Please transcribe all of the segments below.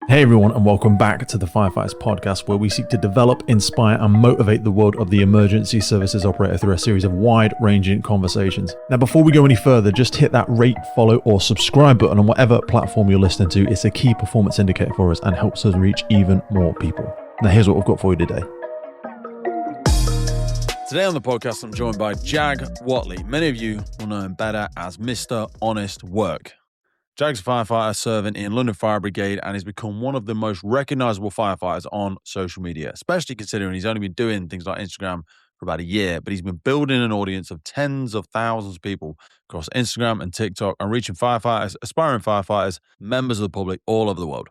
Hey everyone, and welcome back to the Firefighters podcast, where we seek to develop, inspire, and motivate the world of the emergency services operator through a series of wide-ranging conversations. Now, before we go any further, just hit that rate, follow, or subscribe button on whatever platform you're listening to. It's a key performance indicator for us and helps us reach even more people. Now, here's what we've got for you today. Today on the podcast, I'm joined by Wattley. Many of you will know him better as Mr. Honest Work. Jag's a firefighter serving in London Fire Brigade and has become one of the most recognisable firefighters on social media, especially considering he's only been doing things like Instagram for about a year, but he's been building an audience of tens of thousands of people across Instagram and TikTok and reaching firefighters, aspiring firefighters, members of the public all over the world.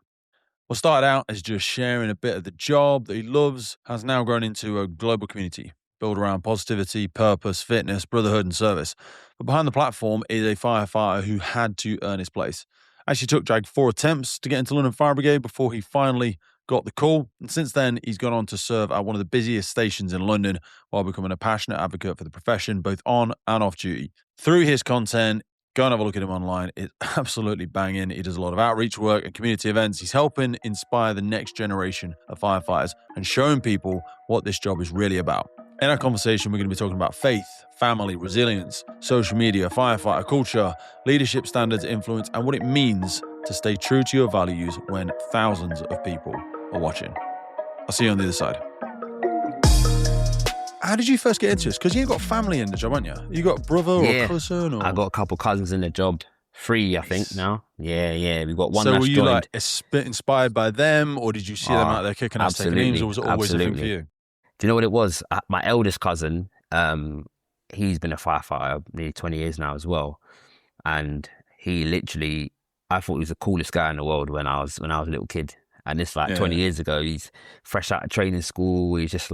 What started out as just sharing a bit of the job that he loves has now grown into a global community built around positivity, purpose, fitness, brotherhood, and service. But behind the platform is a firefighter who had to earn his place. Actually took Jag 4 attempts to get into London Fire Brigade before he finally got the call. And since then, he's gone on to serve at one of the busiest stations in London while becoming a passionate advocate for the profession, both on and off duty. Through his content, go and have a look at him online. It's absolutely banging. He does a lot of outreach work and community events. He's helping inspire the next generation of firefighters and showing people what this job is really about. In our conversation, we're going to be talking about faith, family, resilience, social media, firefighter culture, leadership standards, influence, and what it means to stay true to your values when thousands of people are watching. I'll see you on the other side. How did you first get into this? Because you've got family in the job, haven't you? You got a brother or a cousin? Or... I got a couple cousins in the job. 3, I think, now. Yeah. We've got one that's joined. So were you inspired by them, or did you see them out there kicking ass, taking names, or was it always a thing for you? Do you know what it was? My eldest cousin, he's been a firefighter nearly 20 years now as well. And he literally, I thought he was the coolest guy in the world when I was a little kid. And it's like 20 years ago, he's fresh out of training school. He's just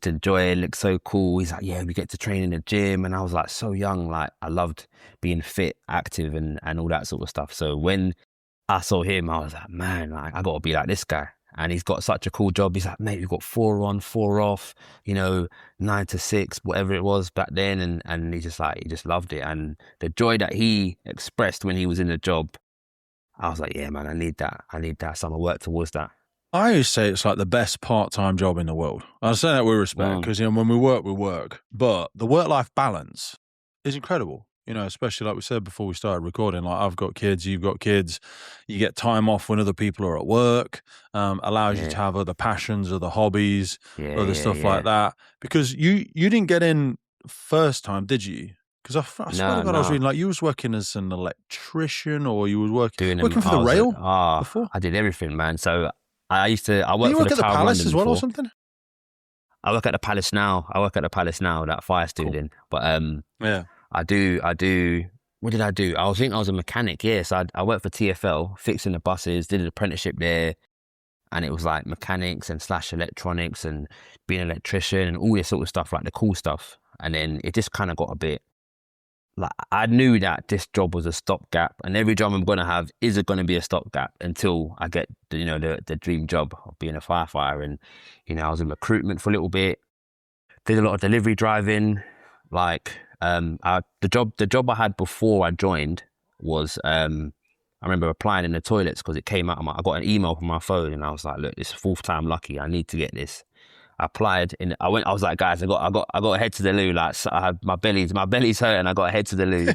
enjoying, looks so cool. He's like, yeah, we get to train in the gym. And I was like so young, like I loved being fit, active and all that sort of stuff. So when I saw him, I was like, man, like I got to be like this guy. And he's got such a cool job. He's like, mate, we've got 4 on, 4 off, 9 to 6, whatever it was back then. And he just loved it. And the joy that he expressed when he was in the job, I was like, yeah, man, I need that. So I'm going to work towards that. I always say it's like the best part-time job in the world. I say that with respect because, when we work. But the work-life balance is incredible. Especially like we said before we started recording, like I've got kids, you've got kids, you get time off when other people are at work, allows you to have other passions, other hobbies, other stuff like that. Because you didn't get in first time, did you? Because I swear to God, I was reading like you was working as an electrician or you was working for the rail before? I did everything, man. So I worked you work at the Palace as well or something? I work at the Palace now. That fire student. But I do. What did I do? I was a mechanic. Yes, I worked for TfL, fixing the buses, did an apprenticeship there. And it was like mechanics and / electronics and being an electrician and all this sort of stuff, like the cool stuff. And then it just kind of got a bit, like I knew that this job was a stopgap and every job I'm going to have is going to be a stopgap until I get, the dream job of being a firefighter. And, I was in recruitment for a little bit, did a lot of delivery driving, like... the job I had before I joined was I remember applying in the toilets because it came out. I got an email from my phone and I was like, look, this is 4th time lucky. I need to get this. I applied and I was like, guys, I got to head to the loo. Like I had my belly's hurting. I got to head to the loo.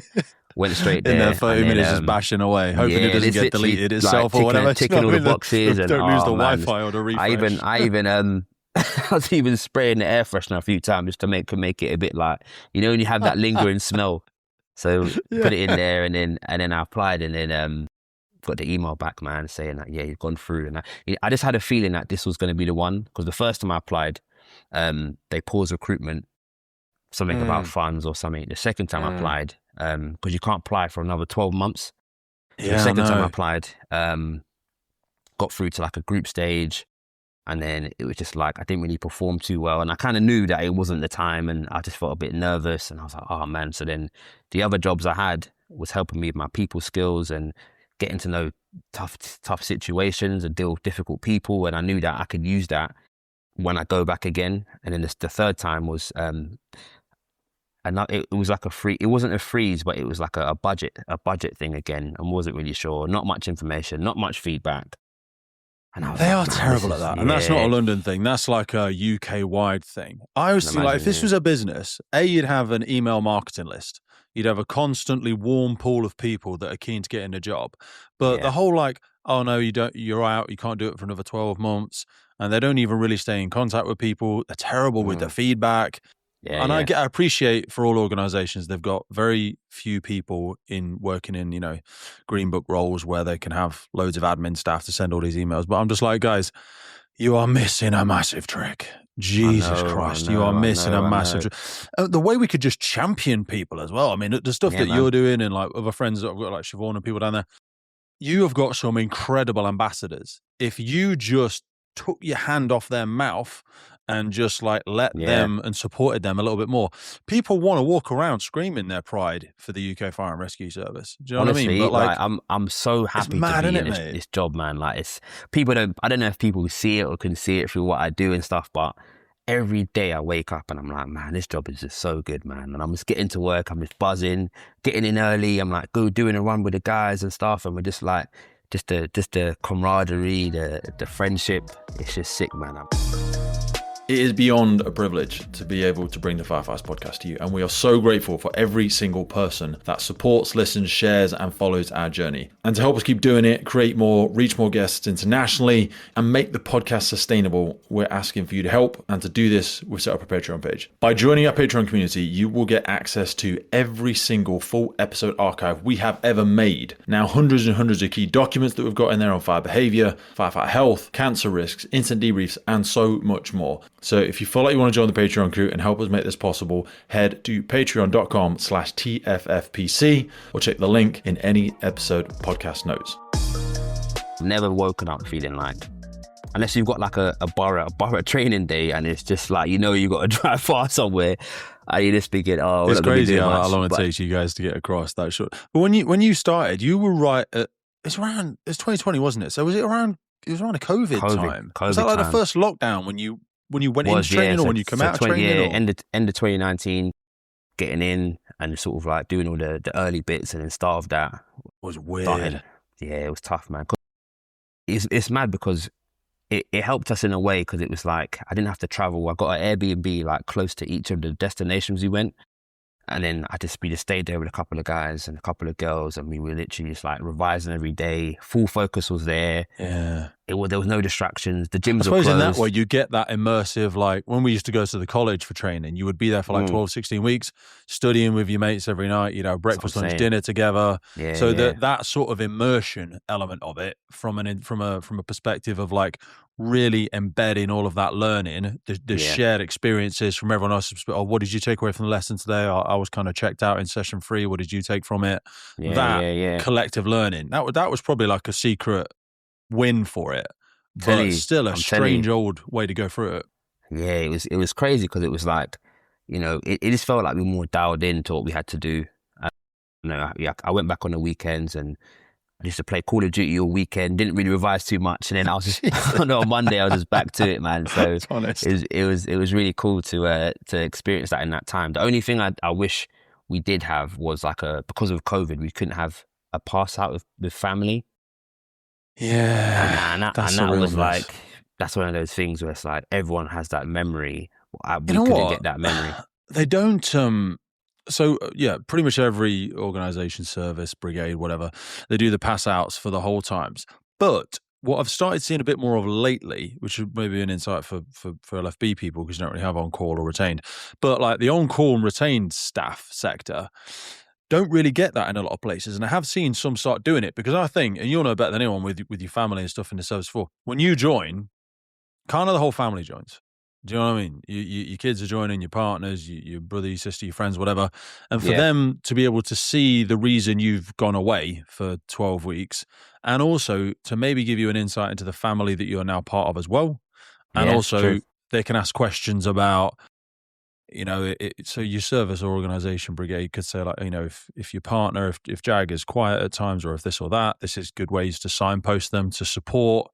Went straight there. In there 30 minutes just bashing away, hoping it doesn't get deleted itself or whatever. Ticking all the boxes and don't lose the Wi-Fi or the refresh. I was even spraying the air freshener a few times just to make it a bit like, when you have that lingering smell. So put it in there and then I applied and then got the email back, man, saying that, you've gone through. And I just had a feeling that this was going to be the one because the first time I applied, they paused recruitment, something about funds or something. The second time I applied, because you can't apply for another 12 months. So the second time I applied, got through to like a group stage. And then it was just like, I didn't really perform too well. And I kind of knew that it wasn't the time and I just felt a bit nervous. And I was like, oh man. So then the other jobs I had was helping me with my people skills and getting to know tough situations and deal with difficult people. And I knew that I could use that when I go back again. And then the third time was, it was like it wasn't a freeze, but it was like a budget thing again. I wasn't really sure, not much information, not much feedback. And I was They like, are man, terrible at that. And that's not a London thing. That's like a UK-wide thing. I always think like if this was a business, you'd have an email marketing list. You'd have a constantly warm pool of people that are keen to get in a job. But the whole like, oh no, you're out, you can't do it for another 12 months. And they don't even really stay in contact with people. They're terrible with the feedback. I appreciate for all organizations, they've got very few people working in, green book roles where they can have loads of admin staff to send all these emails. But I'm just like, guys, you are missing a massive trick. Jesus Christ, you are missing a massive trick. The way we could just champion people as well. I mean, the stuff that you're doing and like other friends that I've got, like Siobhan and people down there, you have got some incredible ambassadors. If you just took your hand off their mouth and just like let them and supported them a little bit more, people want to walk around screaming their pride for the UK Fire and Rescue Service. Do you know Honestly, what I mean? But like, I'm so happy to be in this job, man. Like I don't know if people see it or can see it through what I do and stuff, but every day I wake up and I'm like, man, this job is just so good, man. And I'm just getting to work, I'm just buzzing, getting in early. I'm like, doing a run with the guys and stuff. And we're just like, just the camaraderie, the friendship. It's just sick, man. It is beyond a privilege to be able to bring the Firefighters podcast to you, and we are so grateful for every single person that supports, listens, shares, and follows our journey. And to help us keep doing it, create more, reach more guests internationally, and make the podcast sustainable, we're asking for you to help. And to do this, we've set up a Patreon page. By joining our Patreon community, you will get access to every single full episode archive we have ever made. Now, hundreds and hundreds of key documents that we've got in there on fire behavior, firefighter health, cancer risks, incident debriefs, and so much more. So if you feel like you want to join the Patreon crew and help us make this possible, head to patreon.com/TFFPC or check the link in any episode podcast notes. Never woken up feeling like, unless you've got like a borough training day and it's just like, you've got to drive far somewhere, and you're just thinking, it's crazy how long it takes you guys to get across that short. But when you started, you were right at, it's 2020, wasn't it? So it was around a COVID time. Was that like the first lockdown when you went into training or when you come out of training? Yeah, end of 2019, getting in and sort of like doing all the early bits and then starved that. Was weird. It was tough, man. It's mad because it helped us in a way because it was like I didn't have to travel. I got an Airbnb like close to each of the destinations we went. And then we just stayed there with a couple of guys and a couple of girls, and we were literally just like revising every day. Full focus was there. Yeah. There was no distractions. The gyms were closed. I suppose in that way you get that immersive, like when we used to go to the college for training, you would be there for like 12, 16 weeks, studying with your mates every night, breakfast, lunch, dinner together. Yeah, so that sort of immersion element of it from a perspective of like really embedding all of that learning, the shared experiences from everyone else. Oh, what did you take away from the lesson today? I was kind of checked out in session 3. What did you take from it? Collective learning. That was probably like a secret win for it, but still a strange old way to go through it. Yeah, it was crazy because it was like, it just felt like we were more dialed in to what we had to do. I went back on the weekends and I used to play Call of Duty all weekend, didn't really revise too much, and then I was just on Monday I was just back to it, man. So it was really cool to experience that in that time. The only thing I wish we did have was like because of COVID, we couldn't have a pass out with family. Yeah, and that was like, that's one of those things where it's like everyone has that memory. We couldn't get that memory. They don't. So pretty much every organisation, service, brigade, whatever, they do the pass outs for the whole times. But what I've started seeing a bit more of lately, which is maybe an insight for LFB people because you don't really have on call or retained, but like the on call and retained staff sector don't really get that in a lot of places. And I have seen some start doing it because I think, and you'll know better than anyone with your family and stuff in the service before, when you join, kind of the whole family joins. Do you know what I mean? Your kids are joining, your partners, your brother, your sister, your friends, whatever. And for them to be able to see the reason you've gone away for 12 weeks and also to maybe give you an insight into the family that you're now part of as well. And also they can ask questions about, so your service or organisation brigade could say like, if your partner, if Jag is quiet at times or if this or that, this is good ways to signpost them, to support.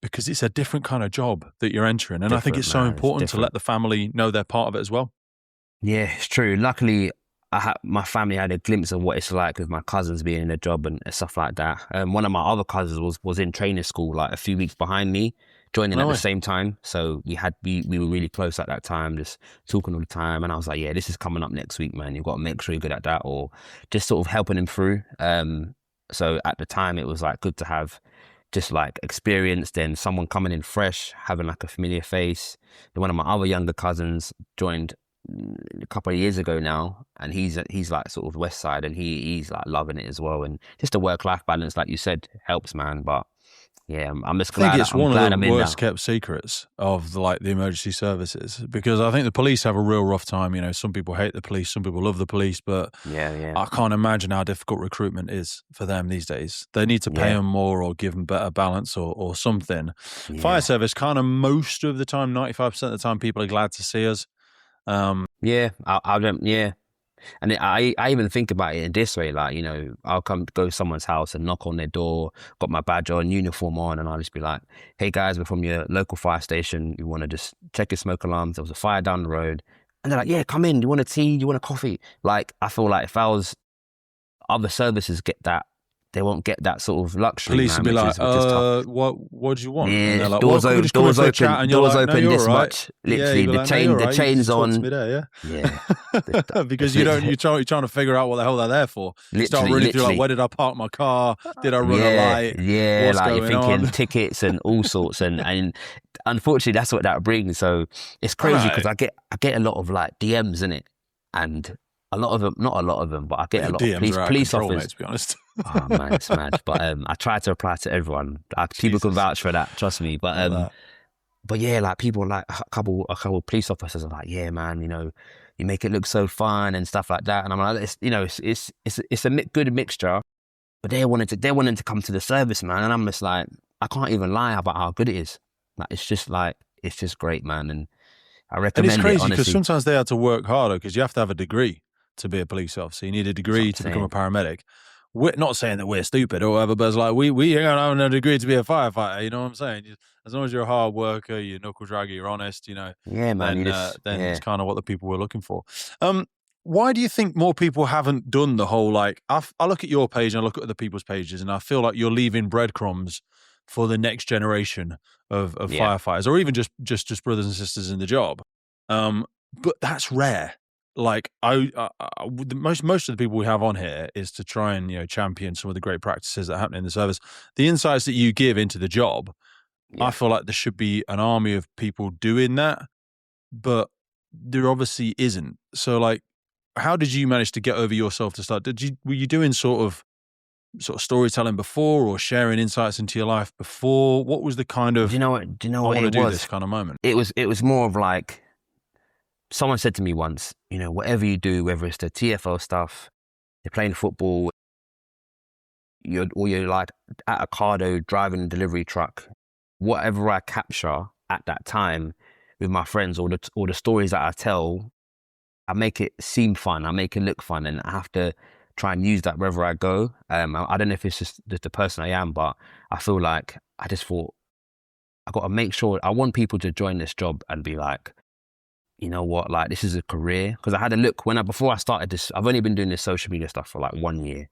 Because it's a different kind of job that you're entering. And I think it's so important to let the family know they're part of it as well. Yeah, it's true. Luckily, my family had a glimpse of what it's like with my cousins being in a job and stuff like that. One of my other cousins was in training school like a few weeks behind me, joining at the same time. So we were really close at that time, just talking all the time. And I was like, yeah, this is coming up next week, man. You've got to make sure you're good at that, or just sort of helping him through. So at the time, it was like good to have just like experience, then someone coming in fresh, having like a familiar face. Then one of my other younger cousins joined a couple of years ago now, and he's like sort of West Side, and he's like loving it as well. And just the work-life balance, like you said, helps, man. But yeah, I'm just glad. I think it's one of the worst kept secrets of the emergency services, because I think the police have a real rough time. You know, some people hate the police, some people love the police, but I can't imagine how difficult recruitment is for them these days. They need to pay them more or give them better balance or something. Fire service, kind of most of the time, 95% of the time, people are glad to see us. I don't. Yeah. And I even think about it in this way, like, you know, I'll go to someone's house and knock on their door, got my badge on, uniform on, and I'll just be like, hey guys, we're from your local fire station. You want to just check your smoke alarms? There was a fire down the road. And they're like, yeah, come in. You want a tea? You want a coffee? Like, I feel like if other services get that, they won't get that sort of luxury. Police will be like, what do you want? Yeah, and they're like, doors open this right. much. Literally, the chain's on. Yeah. Because you're trying to figure out what the hell they're there for. You start really feeling like, where did I park my car? Did I run a light? Yeah, what's like going you're thinking on? tickets and all sorts, and unfortunately, that's what that brings. So it's crazy because I get a lot of like DMs in it, and a lot of them, not a lot of them, but I get a lot DMs of police officers. Mate, to be honest. Oh man, it's mad. But I try to reply to everyone. People can vouch for that, trust me. But yeah, like people like a couple police officers are like, yeah, man, you know, you make it look so fun and stuff like that. And I'm like, it's a good mixture. But they're wanting to come to the service, man. And I'm just like, I can't even lie about how good it is. Like it's just great, man. And I recommend it. And it's crazy because sometimes they have to work harder because you have to have a degree to be a police officer. You need a degree to become a paramedic. We're not saying that we're stupid or whatever, but it's like we ain't gonna have a degree to be a firefighter. You know what I'm saying? As long as you're a hard worker, you're knuckle dragger, you're honest, you know. Yeah, man. Then it's kind of what the people we're looking for. Why do you think more people haven't done the whole like? I look at your page and I look at other people's pages, and I feel like you're leaving breadcrumbs for the next generation of firefighters, or even just brothers and sisters in the job. But that's rare. Like most of the people we have on here is to try and champion some of the great practices that happen in the service. The insights that you give into the job, I feel like there should be an army of people doing that, but there obviously isn't. So like, how did you manage to get over yourself to start? Were you doing sort of storytelling before, or sharing insights into your life before? What was the kind of do you know what I want to do was? This kind of moment? It was more of like, someone said to me once, whatever you do, whether it's the TFL stuff, you're playing football, you're like at a cardo driving a delivery truck, whatever I capture at that time with my friends, or the stories that I tell, I make it seem fun, I make it look fun, and I have to try and use that wherever I go. I don't know if it's just the person I am, but I feel like I just thought I got to make sure, I want people to join this job and be like, you know what, like this is a career. Because I had a look before I started this, I've only been doing this social media stuff for like 1 year,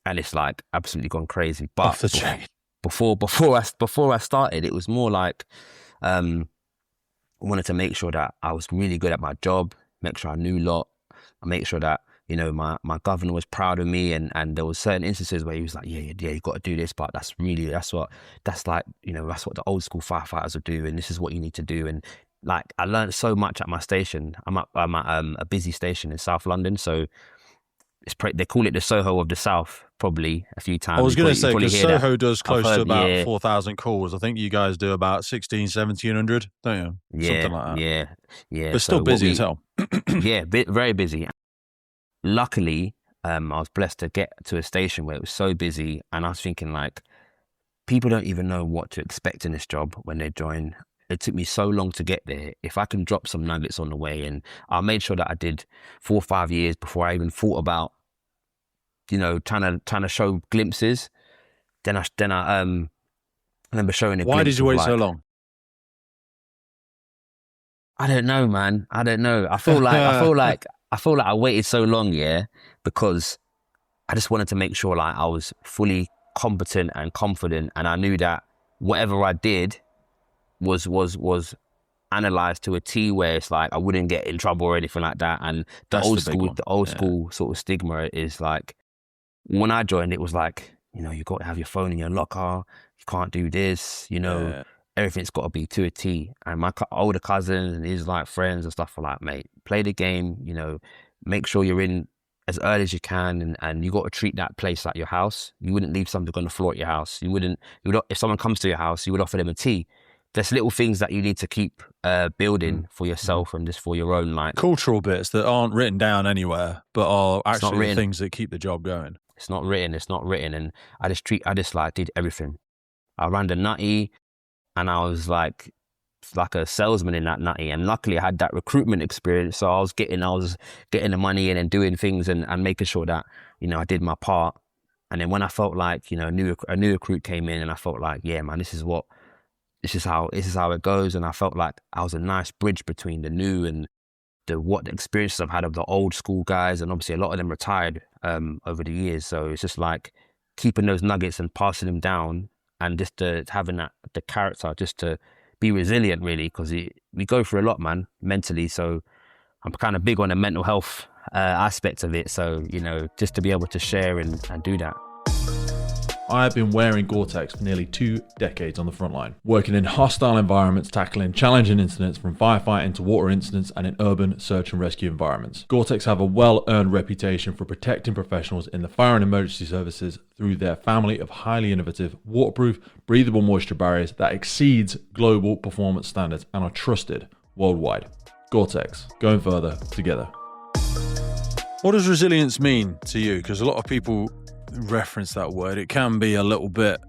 and it's like absolutely gone crazy. But off the chain. Before I started, it was more like I wanted to make sure that I was really good at my job, make sure I knew a lot, I make sure that my governor was proud of me, and there was certain instances where he was like, yeah, you got to do this, but that's what the old school firefighters would do, and this is what you need to do. And like, I learned so much at my station. I'm at a busy station in South London, so they call it the Soho of the South probably a few times. I was going to say, because Soho does close to about 4,000 calls. I think you guys do about 1,1700, don't you? Something like that. Yeah. But still busy as hell. Yeah, very busy. Luckily, I was blessed to get to a station where it was so busy, and I was thinking like, people don't even know what to expect in this job when they join. It took me so long to get there. If I can drop some nuggets on the way, and I made sure that I did 4 or 5 years before I even thought about, trying to show glimpses. Then I remember showing a glimpse. Why did you wait so long? I don't know, man. I don't know. I feel like I feel like I waited so long, yeah, because I just wanted to make sure like I was fully competent and confident, and I knew that whatever I did was analyzed to a T, where it's like I wouldn't get in trouble or anything like that. And That's the big one. the old school sort of stigma is like, when I joined, it was like, you got to have your phone in your locker. You can't do this, everything's got to be to a T. And my older cousins and his like friends and stuff were like, mate, play the game, make sure you're in as early as you can, and you got to treat that place like your house. You wouldn't leave something on the floor at your house. If someone comes to your house, you would offer them a tea. There's little things that you need to keep building for yourself and just for your own like cultural bits that aren't written down anywhere, but are actually the things that keep the job going. It's not written, and I just like did everything. I ran the nutty, and I was like a salesman in that nutty, and luckily I had that recruitment experience, so I was getting the money in and doing things and making sure that I did my part. And then when I felt like a new recruit came in, and I felt like, yeah man, this is how it goes, and I felt like I was a nice bridge between the new and the experiences I've had of the old school guys, and obviously a lot of them retired over the years. So it's just like keeping those nuggets and passing them down, and just having the character just to be resilient, really, because we go through a lot, man, mentally. So I'm kind of big on the mental health aspect of it. So just to be able to share and do that. I have been wearing Gore-Tex for nearly 2 decades on the front line, working in hostile environments, tackling challenging incidents from firefighting to water incidents, and in urban search and rescue environments. Gore-Tex have a well-earned reputation for protecting professionals in the fire and emergency services through their family of highly innovative, waterproof, breathable moisture barriers that exceeds global performance standards and are trusted worldwide. Gore-Tex, going further together. What does resilience mean to you? Because a lot of people reference that word. It can be a little bit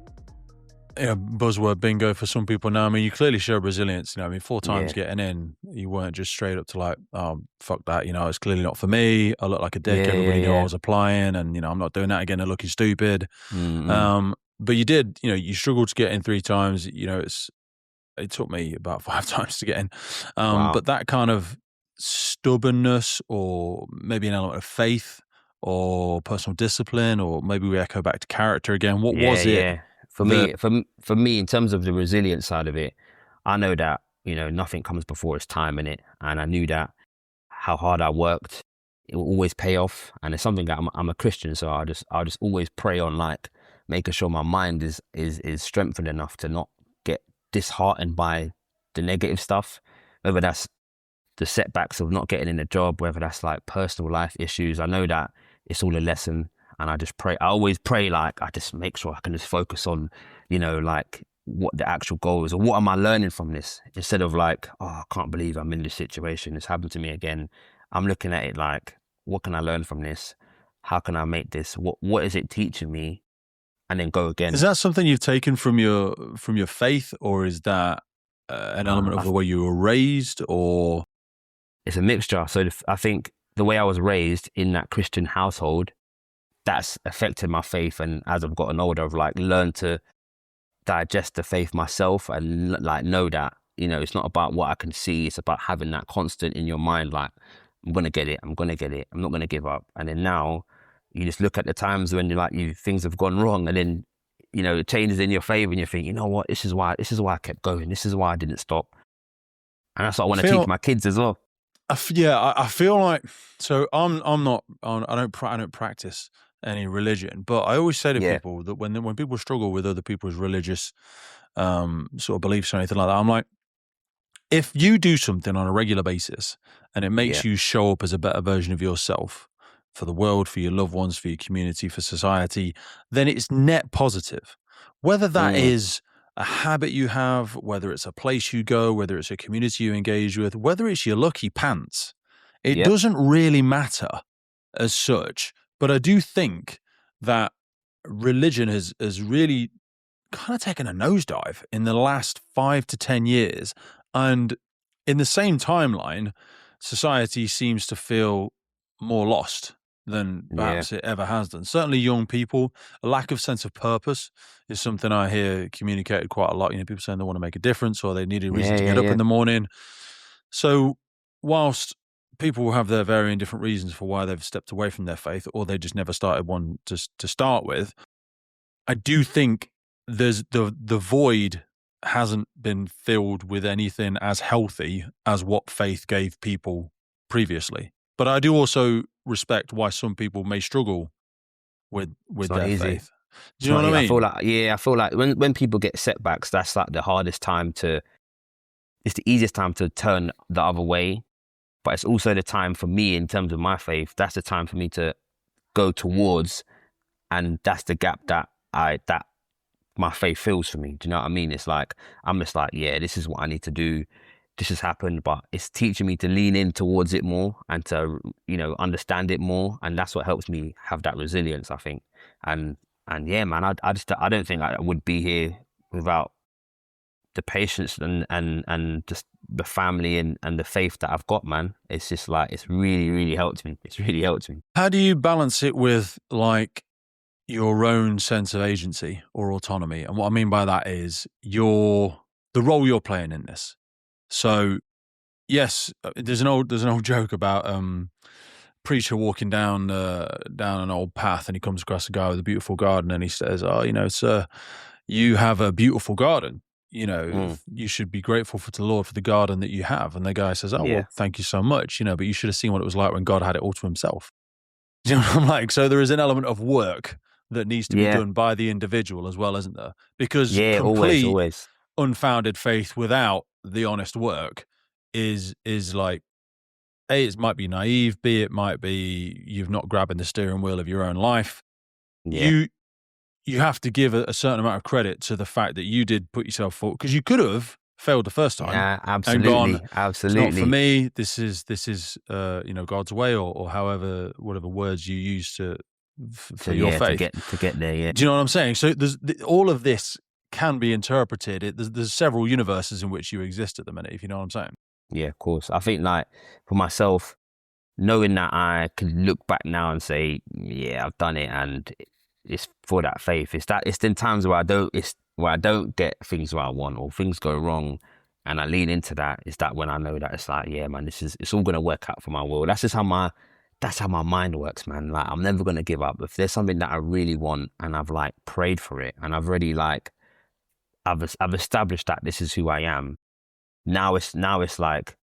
buzzword bingo for some people now. I mean, you clearly show resilience. 4 times getting in, you weren't just straight up to like, oh, fuck that. It's clearly not for me. I look like a dick. Everybody knew I was applying, and I'm not doing that again. I'm looking stupid. Mm-hmm. But you did. You struggled to get in 3 times. It took me about 5 times to get in. Wow. But that kind of stubbornness, or maybe an element of faith, or personal discipline, or maybe we echo back to character again. What was it? Yeah. For me, in terms of the resilience side of it, I know that nothing comes before its time in it, and I knew that how hard I worked, it will always pay off. And it's something that I'm a Christian, so I'll just always pray on like making sure my mind is strengthened enough to not get disheartened by the negative stuff, whether that's the setbacks of not getting in a job, whether that's like personal life issues. I know that it's all a lesson, and I just pray. I always pray, like, I just make sure I can just focus on, like what the actual goal is, or what am I learning from this, instead of like, oh, I can't believe I'm in this situation. It's happened to me again. I'm looking at it like, what can I learn from this? How can I make this? What is it teaching me? And then go again. Is that something you've taken from your faith, or is that an element of the way you were raised, or? It's a mixture. So I think the way I was raised in that Christian household, that's affected my faith. And as I've gotten older, I've like learned to digest the faith myself, and like know that, it's not about what I can see. It's about having that constant in your mind, like, I'm going to get it. I'm going to get it. I'm not going to give up. And then now you just look at the times when things have gone wrong, and then, it changes in your favor, and you think, you know what, this is why I kept going. This is why I didn't stop. And that's what I want to teach my kids as well. I feel like, so I don't practice any religion, but I always say to people that when people struggle with other people's religious sort of beliefs or anything like that, I'm like, if you do something on a regular basis and it makes you show up as a better version of yourself for the world, for your loved ones, for your community, for society, then it's net positive. Whether that is a habit you have, whether it's a place you go, whether it's a community you engage with, whether it's your lucky pants, it doesn't really matter as such. But I do think that religion has really kind of taken a nosedive in the last 5 to 10 years. And in the same timeline, society seems to feel more lost than perhaps it ever has done. Certainly young people, a lack of sense of purpose is something I hear communicated quite a lot. People saying they want to make a difference, or they need a reason to get up in the morning. So whilst people will have their varying different reasons for why they've stepped away from their faith, or they just never started one to start with. I do think there's the void hasn't been filled with anything as healthy as what faith gave people previously. But I do also respect why some people may struggle with their faith. Do you know what I mean? I feel like when people get setbacks, that's like the hardest time it's the easiest time to turn the other way. But it's also the time for me, in terms of my faith, that's the time for me to go towards, and that's the gap that my faith fills for me. Do you know what I mean? It's like, I'm just like, yeah, this is what I need to do. This has happened, but it's teaching me to lean in towards it more and to, understand it more. And that's what helps me have that resilience, I think. And yeah, man, I don't think I would be here without the patience and just the family and the faith that I've got, man. It's just like, it's really, really helped me. It's really helped me. How do you balance it with like your own sense of agency or autonomy? And what I mean by that is the role you're playing in this. So yes, there's an old joke about preacher walking down an old path, and he comes across a guy with a beautiful garden, and he says, "Oh, sir, you have a beautiful garden. You should be grateful to the Lord for the garden that you have." And the guy says, "Oh, well, thank you so much. But you should have seen what it was like when God had it all to himself." You know what I'm like? So there is an element of work that needs to be done by the individual as well, isn't there? Because always unfounded faith without the honest work is like, A, it might be naive, B, it might be you've not grabbing the steering wheel of your own life. You have to give a certain amount of credit to the fact that you did put yourself forward, because you could have failed the first time. Yeah, absolutely. Absolutely. It's not for me. This is God's way, or whatever words you use for your faith to get there. Yeah. Do you know what I'm saying? So all of this can be interpreted. There's several universes in which you exist at the minute, if you know what I'm saying. Yeah, of course. I think, like, for myself, knowing that I can look back now and say, yeah, I've done it, and it's for that faith. It's in times where I don't get things where I want, or things go wrong, and I lean into that. Is that when I know that it's like, yeah, man, it's all gonna work out for my will. That's how my mind works, man. Like, I'm never gonna give up. If there's something that I really want, and I've like prayed for it, and I've already like I've established that this is who I am. Now it's like,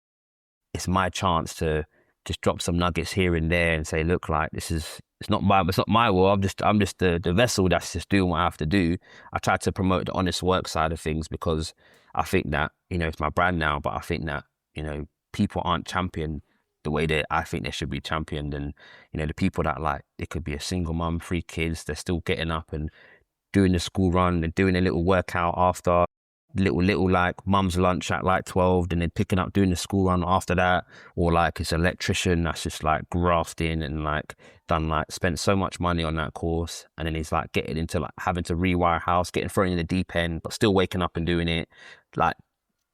it's my chance to just drop some nuggets here and there and say, look, like, it's not my will. I'm just the vessel that's just doing what I have to do. I try to promote the honest work side of things, because I think that, it's my brand now, but I think that, people aren't championed the way that I think they should be championed. And, the people that, like, it could be a single mum, 3 kids, they're still getting up and doing the school run and doing a little workout after, little like mum's lunch at like 12, and then picking up doing the school run after that. Or like, it's an electrician that's just like grafting and like spent so much money on that course, and then he's like getting into like having to rewire a house, getting thrown in the deep end, but still waking up and doing it. Like,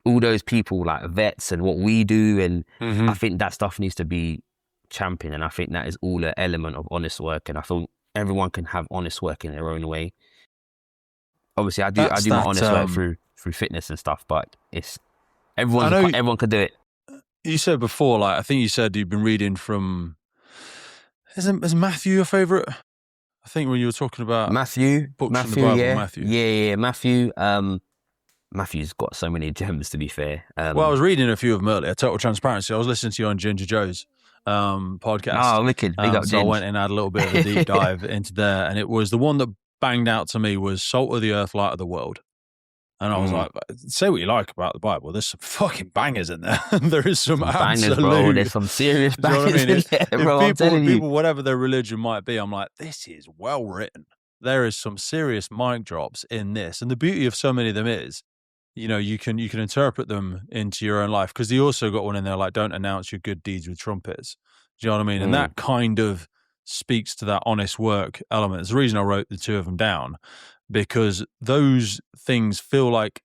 all those people, like vets, and what we do, and I think that stuff needs to be championed, and I think that is all an element of honest work, and I think everyone can have honest work in their own way. Obviously, I do my honest work through fitness and stuff, but it's everyone could do it. You said before, like, I think you said you've been reading from, is Matthew your favourite? I think when you were talking about Matthew, books in the Bible, yeah, Matthew. Matthew's got so many gems, to be fair. Well, I was reading a few of them earlier. Total transparency, I was listening to you on Ginger Joe's podcast. Oh, wicked! Big up, so I went and had a little bit of a deep dive into there, and it was the one that banged out to me was "Salt of the Earth, Light of the World." And I was like, say what you like about the Bible, there's some fucking bangers in there. There is some absolute... bangers, bro. There's some serious bangers in there, bro. People, whatever their religion might be, I'm like, this is well written. There is some serious mic drops in this. And the beauty of so many of them is, you can interpret them into your own life. Because he also got one in there, like, don't announce your good deeds with trumpets. Do you know what I mean? And that kind of speaks to that honest work element. It's the reason I wrote the two of them down, because those things feel like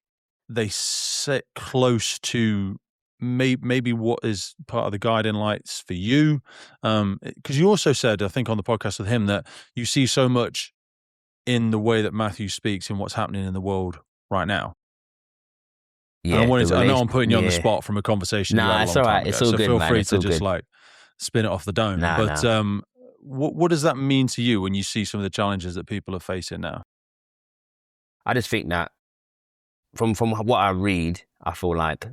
they sit close to maybe what is part of the guiding lights for you. Because you also said, I think on the podcast with him, that you see so much in the way that Matthew speaks in what's happening in the world right now. And I know I'm putting you on the spot from a conversation you had a long time ago. It's all good, feel man. free it's to all just good. like spin it off the dome. What does that mean to you when you see some of the challenges that people are facing now? I just think that from what I read, I feel like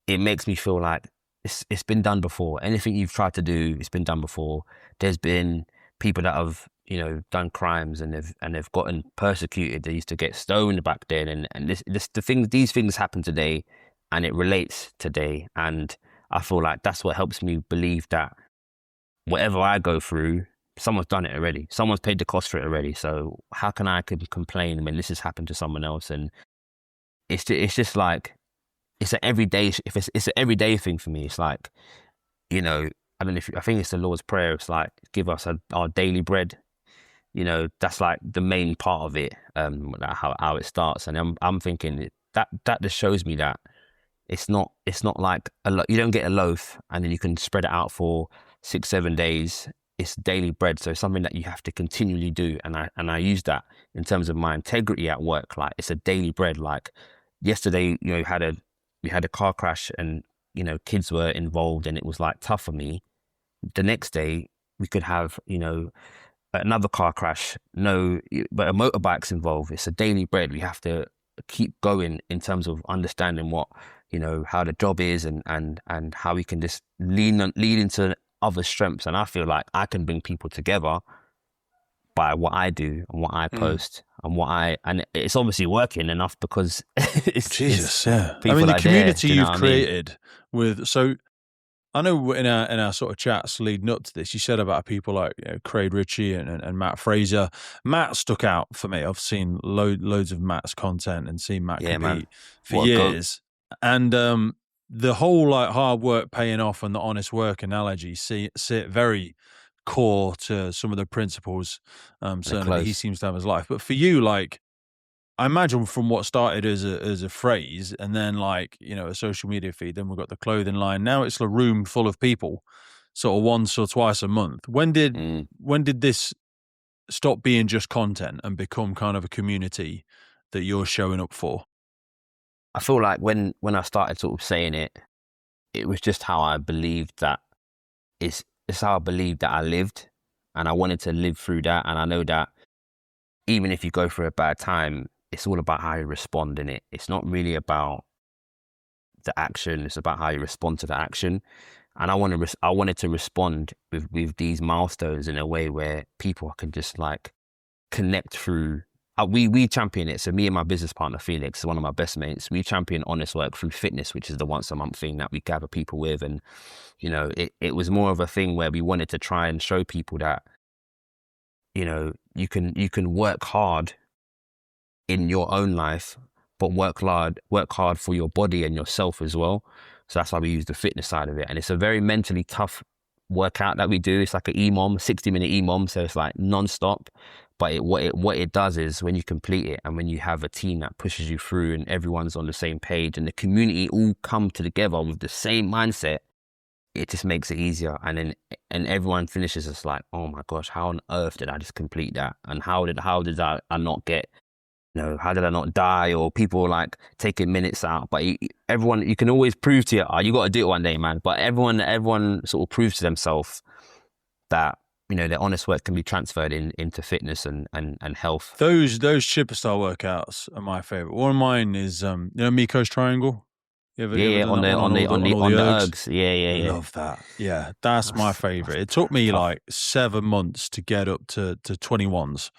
it makes me feel like it's been done before. Anything you've tried to do, it's been done before. There's been people that have, done crimes and they've gotten persecuted. They used to get stoned back then, and these things happen today, and it relates today. And I feel like that's what helps me believe that whatever I go through, someone's done it already. Someone's paid the cost for it already. So how can I complain when this has happened to someone else? And it's just like, it's an everyday thing for me. It's like, I don't know I think it's the Lord's Prayer. It's like, give us our daily bread. That's like the main part of it. How it starts, and I'm thinking that just shows me that it's not like you don't get a loaf and then you can spread it out for 6-7 days. It's daily bread, so it's something that you have to continually do. And I use that in terms of my integrity at work. Like, it's a daily bread. Like yesterday, we had a car crash and kids were involved, and it was like tough for me. The next day we could have another car crash, but a motorbike's involved. It's a daily bread. We have to keep going in terms of understanding what how the job is, and how we can just lead into other strengths. And I feel like I can bring people together by what I do and what I post and it's obviously working enough because it's yeah. I mean, the community you've created with, so I know in our sort of chats leading up to this, you said about people like Craig Ritchie and Matt Fraser. Matt stuck out for me. I've seen loads of Matt's content and seen Matt compete for years. And the whole like hard work paying off and the honest work analogy sit very core to some of the principles certainly that he seems to have in his life. But for you, like, I imagine from what started as a phrase and then like, a social media feed, then we've got the clothing line. Now it's a room full of people sort of once or twice a month. When did this stop being just content and become kind of a community that you're showing up for? I feel like when I started sort of saying it, it was just how I believed that it's how I believed that I lived, and I wanted to live through that. And I know that even if you go through a bad time, it's all about how you respond in it. It's not really about the action. It's about how you respond to the action. And I wanted to respond with these milestones in a way where people can just like connect through. We champion it. So me and my business partner, Felix, one of my best mates, we champion honest work through fitness, which is the once a month thing that we gather people with. And, it was more of a thing where we wanted to try and show people that, you can work hard in your own life, but work hard for your body and yourself as well. So that's why we use the fitness side of it. And it's a very mentally tough workout that we do. It's like an EMOM, 60-minute EMOM. So it's like non-stop. But what it does is when you complete it and when you have a team that pushes you through and everyone's on the same page and the community all come together with the same mindset, it just makes it easier. And everyone finishes just like, oh my gosh, how on earth did I just complete that? And how did I not get, how did I not die? Or people like taking minutes out. But everyone, you can always prove to you got to do it one day, man. But everyone sort of proves to themselves that, their honest work can be transferred into fitness and health. Those chipper style workouts are my favorite. One of mine is Miko's triangle. On the ergs. Yeah. Love that. Yeah, that's my favorite. It took me like 7 months to get up to 21s.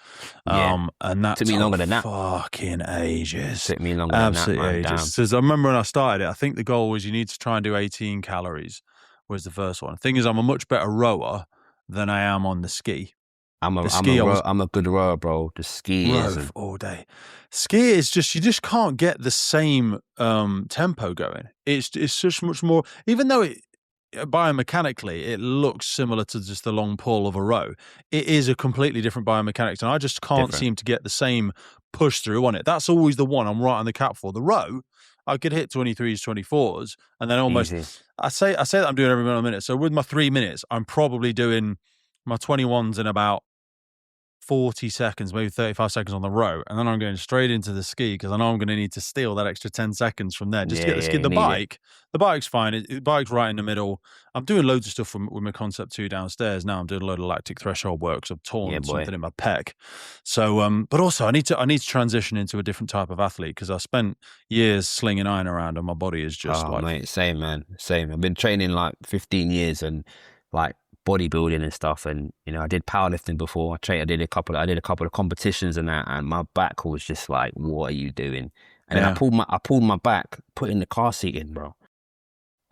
And that took me longer than that. Fucking ages. Took me longer Absolutely than that. Ages. Because I remember when I started it, I think the goal was you need to try and do 18 calories was the first one. The thing is, I'm a much better rower than I am on the ski. I'm a good rower, bro. The ski is all day. Ski is just, you just can't get the same tempo going. It's just much more, even though biomechanically it looks similar to just the long pull of a row, it is a completely different biomechanics, and I just can't seem to get the same push through on it. That's always the one I'm right on the cap for. The row, I could hit 23s, 24s, and then almost easy. I say that I'm doing every minute. So with my 3 minutes, I'm probably doing my 21s in about 40 seconds, maybe 35 seconds on the row, and then I'm going straight into the ski because I know I'm going to need to steal that extra 10 seconds from there just to get the ski. The bike's fine. The bike's right in the middle. I'm doing loads of stuff with my Concept 2 downstairs now. I'm doing a load of lactic threshold work because I've torn something in my pec. So, but also I need to transition into a different type of athlete because I spent years slinging iron around and my body is just mate, same, man. Same. I've been training like 15 years and like bodybuilding and stuff, and I did powerlifting before. I did a couple of competitions and that, and my back was just like, what are you doing? And then I pulled my back, put in the car seat in, bro,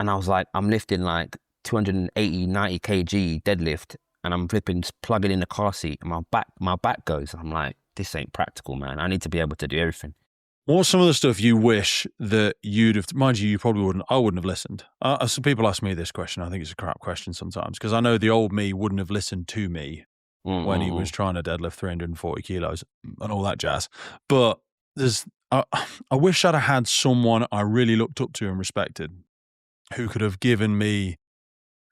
and I was like, I'm lifting like 280 90 kg deadlift, and I'm plugging in the car seat, and my back goes. I'm like, this ain't practical, man. I need to be able to do everything. What's some of the stuff you wish that you'd have, mind you probably wouldn't, I wouldn't have listened. Some people ask me this question. I think it's a crap question sometimes because I know the old me wouldn't have listened to me when he was trying to deadlift 340 kilos and all that jazz. But I wish I'd have had someone I really looked up to and respected who could have given me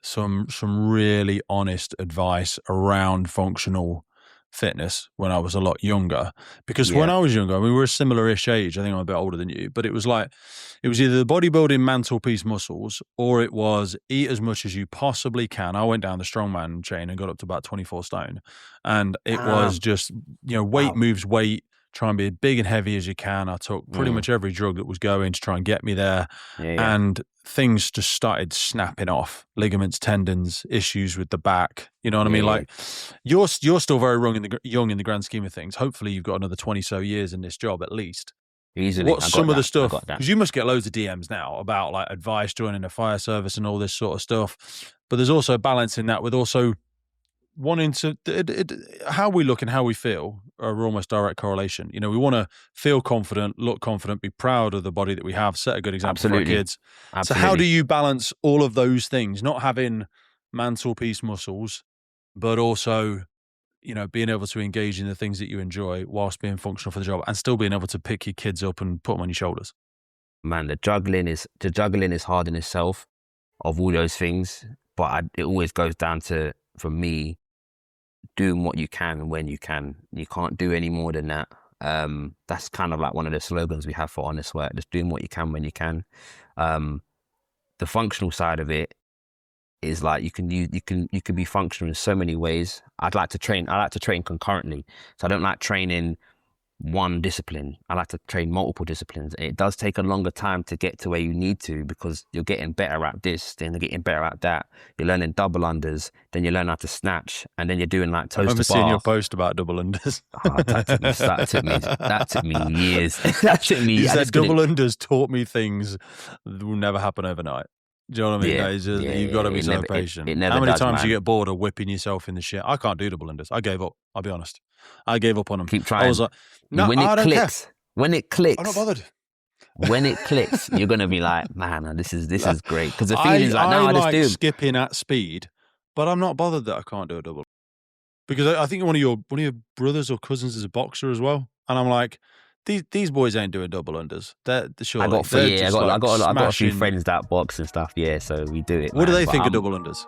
some really honest advice around functional fitness when I was a lot younger, because when I was younger, I mean, we were a similar-ish age. I think I'm a bit older than you, but it was either the bodybuilding mantelpiece muscles or it was eat as much as you possibly can. I went down the strongman chain and got up to about 24 stone, and it was just weight moves weight. Try and be as big and heavy as you can. I took pretty much every drug that was going to try and get me there. And things just started snapping off. Ligaments, tendons, issues with the back. You know what I mean? Like, you're still very young in the grand scheme of things. Hopefully you've got another 20 so years in this job at least. Easily. What's some of the stuff? Because you must get loads of DMs now about like advice, joining a fire service and all this sort of stuff. But there's also balancing that with also wanting to, how we look and how we feel are almost direct correlation. We want to feel confident, look confident, be proud of the body that we have, set a good example for our kids. Absolutely. So how do you balance all of those things? Not having mantelpiece muscles, but also, being able to engage in the things that you enjoy whilst being functional for the job and still being able to pick your kids up and put them on your shoulders. Man, the juggling is hard in itself of all those things, but it always goes down to, for me, doing what you can when you can. You can't do any more than that. That's kind of like one of the slogans we have for honest work, just doing what you can when you can. The functional side of it is like you can be functional in so many ways. I like to train concurrently. So I don't like training one discipline. I like to train multiple disciplines. It does take a longer time to get to where you need to because you're getting better at this, then you're getting better at that. You're learning double unders, then you learn how to snatch, and then you're doing like toes to bar. I've never seen your post about double unders. That took me years. That took me. You said double unders taught me things that will never happen overnight. Do you know what I mean? Yeah, you've got to be so patient. It never How many does, times man. you get bored of whipping yourself in the shit? I can't do double unders. I gave up. I'll be honest. I gave up on them. Keep trying. I was like, no, when I it don't clicks, care. When it clicks, I'm not bothered. When it clicks, you're gonna be like, man, this is great. Because the feeling's like, no, I just do skipping at speed, but I'm not bothered that I can't do a double. Because I think one of your brothers or cousins is a boxer as well, and I'm like, these boys ain't doing double unders. I got a few friends that box and stuff. Yeah, so we do it. What do they think of double unders?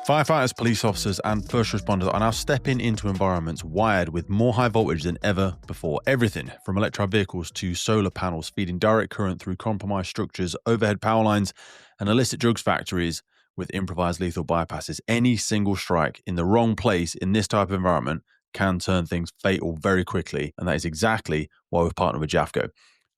Firefighters, police officers, and first responders are now stepping into environments wired with more high voltage than ever before. Everything from electric vehicles to solar panels feeding direct current through compromised structures, overhead power lines, and illicit drugs factories with improvised lethal bypasses. Any single strike in the wrong place in this type of environment can turn things fatal very quickly, and that is exactly why we've partnered with Jafco.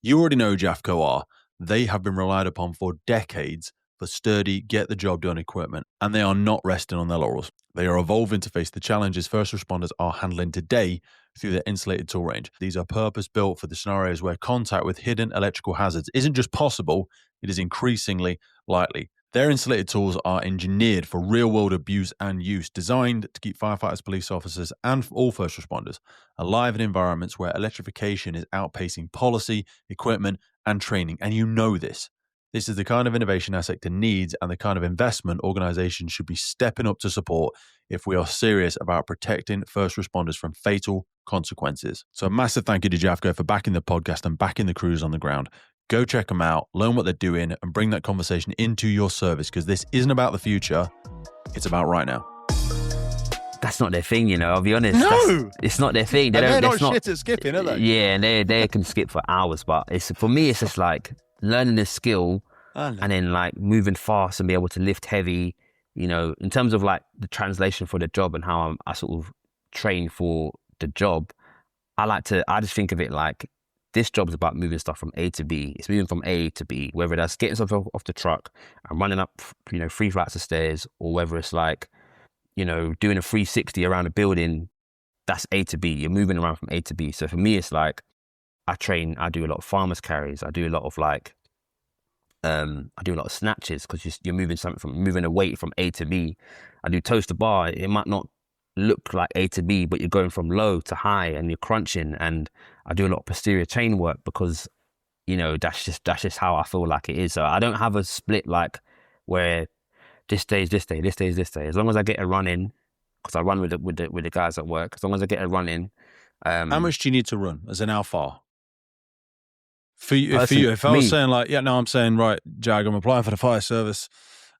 You already know who Jafco are. They have been relied upon for decades for sturdy, get-the-job-done equipment, and they are not resting on their laurels. They are evolving to face the challenges first responders are handling today through their insulated tool range. These are purpose-built for the scenarios where contact with hidden electrical hazards isn't just possible, it is increasingly likely. Their insulated tools are engineered for real-world abuse and use, designed to keep firefighters, police officers, and all first responders alive in environments where electrification is outpacing policy, equipment, and training. And you know this. This is the kind of innovation our sector needs and the kind of investment organizations should be stepping up to support if we are serious about protecting first responders from fatal consequences. So a massive thank you to Jafco for backing the podcast and backing the crews on the ground. Go check them out, learn what they're doing, and bring that conversation into your service, because this isn't about the future, it's about right now. that's not their thing, you know. I'll be honest. No, it's not their thing. They're not shit at skipping, are they? Yeah, and they can skip for hours, but for me, it's just like learning this skill and then like moving fast and be able to lift heavy. You know, in terms of like the translation for the job and how I sort of train for the job, I just think of it like this job's about moving stuff from A to B. It's moving from A to B, whether that's getting stuff off the truck and running up, 3 flights of stairs, or whether it's like, doing a 360 around a building. That's A to B. You're moving around from A to B. So for me, it's like I do a lot of farmers carries. I do a lot of like, I do a lot of snatches because you're moving a weight from A to B. I do toast to bar. It might not look like A to B, but you're going from low to high and you're crunching. And I do a lot of posterior chain work because, that's just how I feel like it is. So I don't have a split like where this day is this day, this day is this day. As long as I get a run in, because I run with the guys at work. As long as I get a run in. How much do you need to run? As in how far? For you, if I was saying like, I'm saying, right, Jag, I'm applying for the fire service.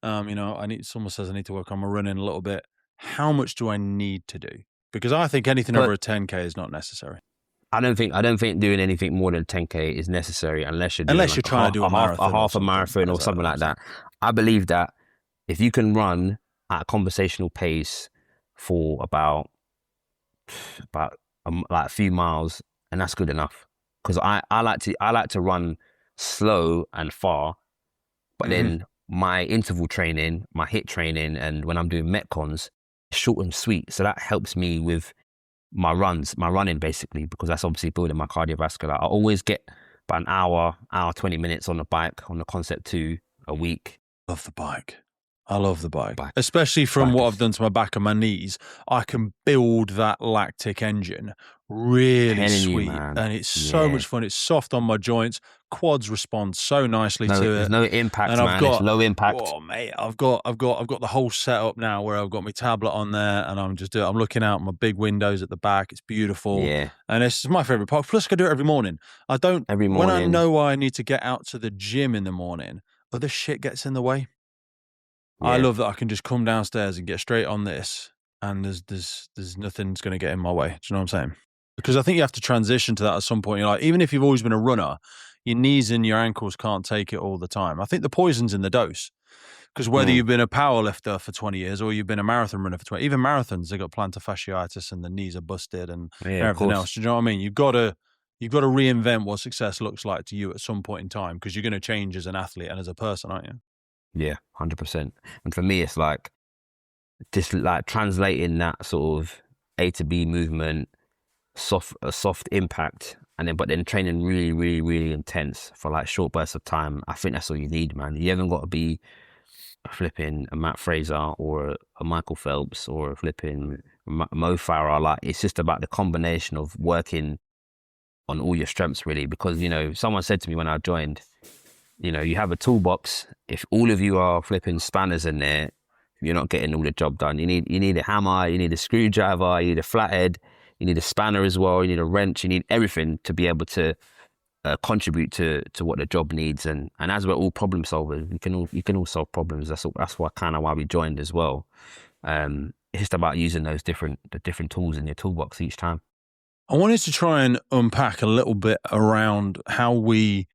Someone says I need to work on my running a little bit. How much do I need to do? Because I think anything over a 10K is not necessary. I don't think doing anything more than 10K is necessary unless you're trying to do a half a marathon or something like that. I believe that if you can run at a conversational pace for about like a few miles, and that's good enough. Because I like to run slow and far, but then my interval training, my HIIT training, and when I'm doing Metcons, short and sweet. So that helps me with my running basically, because that's obviously building my cardiovascular. I always get about an hour 20 minutes on the bike, on the Concept 2 a week. Love the bike. I love the bike. Especially from what I've done to my back and my knees. I can build that lactic engine really sweet. And it's so much fun. It's soft on my joints. Quads respond so nicely to it. There's no impact, and it's low impact. Oh mate, I've got the whole setup now where I've got my tablet on there and I'm looking out my big windows at the back. It's beautiful. Yeah. And it's my favorite part. Plus I can do it every morning. When I know I need to get out to the gym in the morning, other shit gets in the way. Yeah. I love that I can just come downstairs and get straight on this, and there's nothing's going to get in my way. Do you know what I'm saying? Because I think you have to transition to that at some point. You're like, even if you've always been a runner, your knees and your ankles can't take it all the time. I think the poison's in the dose. Because whether you've been a power lifter for 20 years or you've been a marathon runner for 20, even marathons, they got plantar fasciitis and the knees are busted and everything else. Do you know what I mean? You've got to reinvent what success looks like to you at some point in time, because you're going to change as an athlete and as a person, aren't you? Yeah, 100%. And for me, it's like just like translating that sort of A to B movement, a soft impact, but then training really, really, really intense for like short bursts of time. I think that's all you need, man. You haven't got to be flipping a Matt Fraser or a Michael Phelps or a flipping Mo Farah. Like, it's just about the combination of working on all your strengths, really. Because, someone said to me when I joined, you have a toolbox. If all of you are flipping spanners in there, you're not getting all the job done. You need a hammer, you need a screwdriver, you need a flathead, you need a spanner as well, you need a wrench, you need everything to be able to contribute to what the job needs. And as we're all problem solvers, you can all solve problems. That's why we joined as well. It's just about using the different tools in your toolbox each time. I wanted to try and unpack a little bit around how we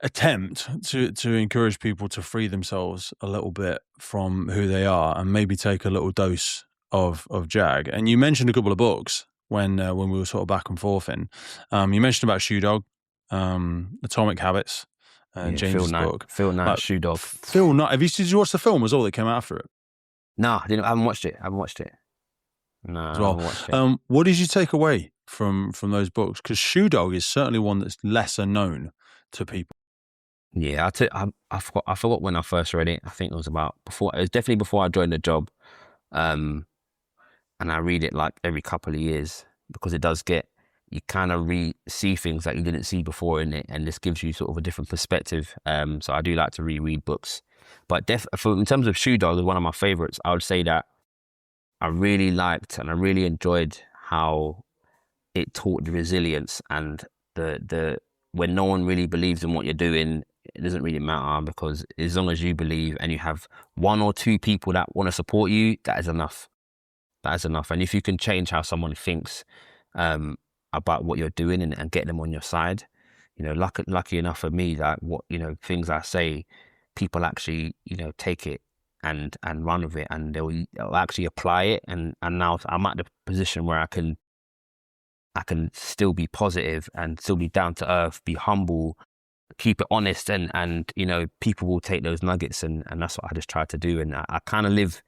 attempt to encourage people to free themselves a little bit from who they are and maybe take a little dose of Jag. And you mentioned a couple of books when we were sort of back and forth in. You mentioned about Shoe Dog, Atomic Habits, James' book. Phil Knight, Shoe Dog. Phil Knight. Did you watch the film as well that came after it? No, I haven't watched it. No, I haven't watched it. What did you take away from those books? Because Shoe Dog is certainly one that's lesser known to people. Yeah, I forgot when I first read it. I think it was definitely before I joined the job. And I read it like every couple of years, because it does you kind of see things that you didn't see before in it, and this gives you sort of a different perspective. So I do like to reread books. But in terms of Shoe Dog, one of my favorites, I would say that I really liked and I really enjoyed how it taught the resilience and the when no one really believes in what you're doing, it doesn't really matter, because as long as you believe and you have one or two people that want to support you, that is enough. That is enough. And if you can change how someone thinks about what you're doing and get them on your side, you know, lucky enough for me that what, you know, things I say, people actually, you know, take it and run with it, and they'll actually apply it. And now I'm at the position where I can still be positive and still be down to earth, be humble, keep it honest, and you know, people will take those nuggets, and that's what I just try to do. And I kind of live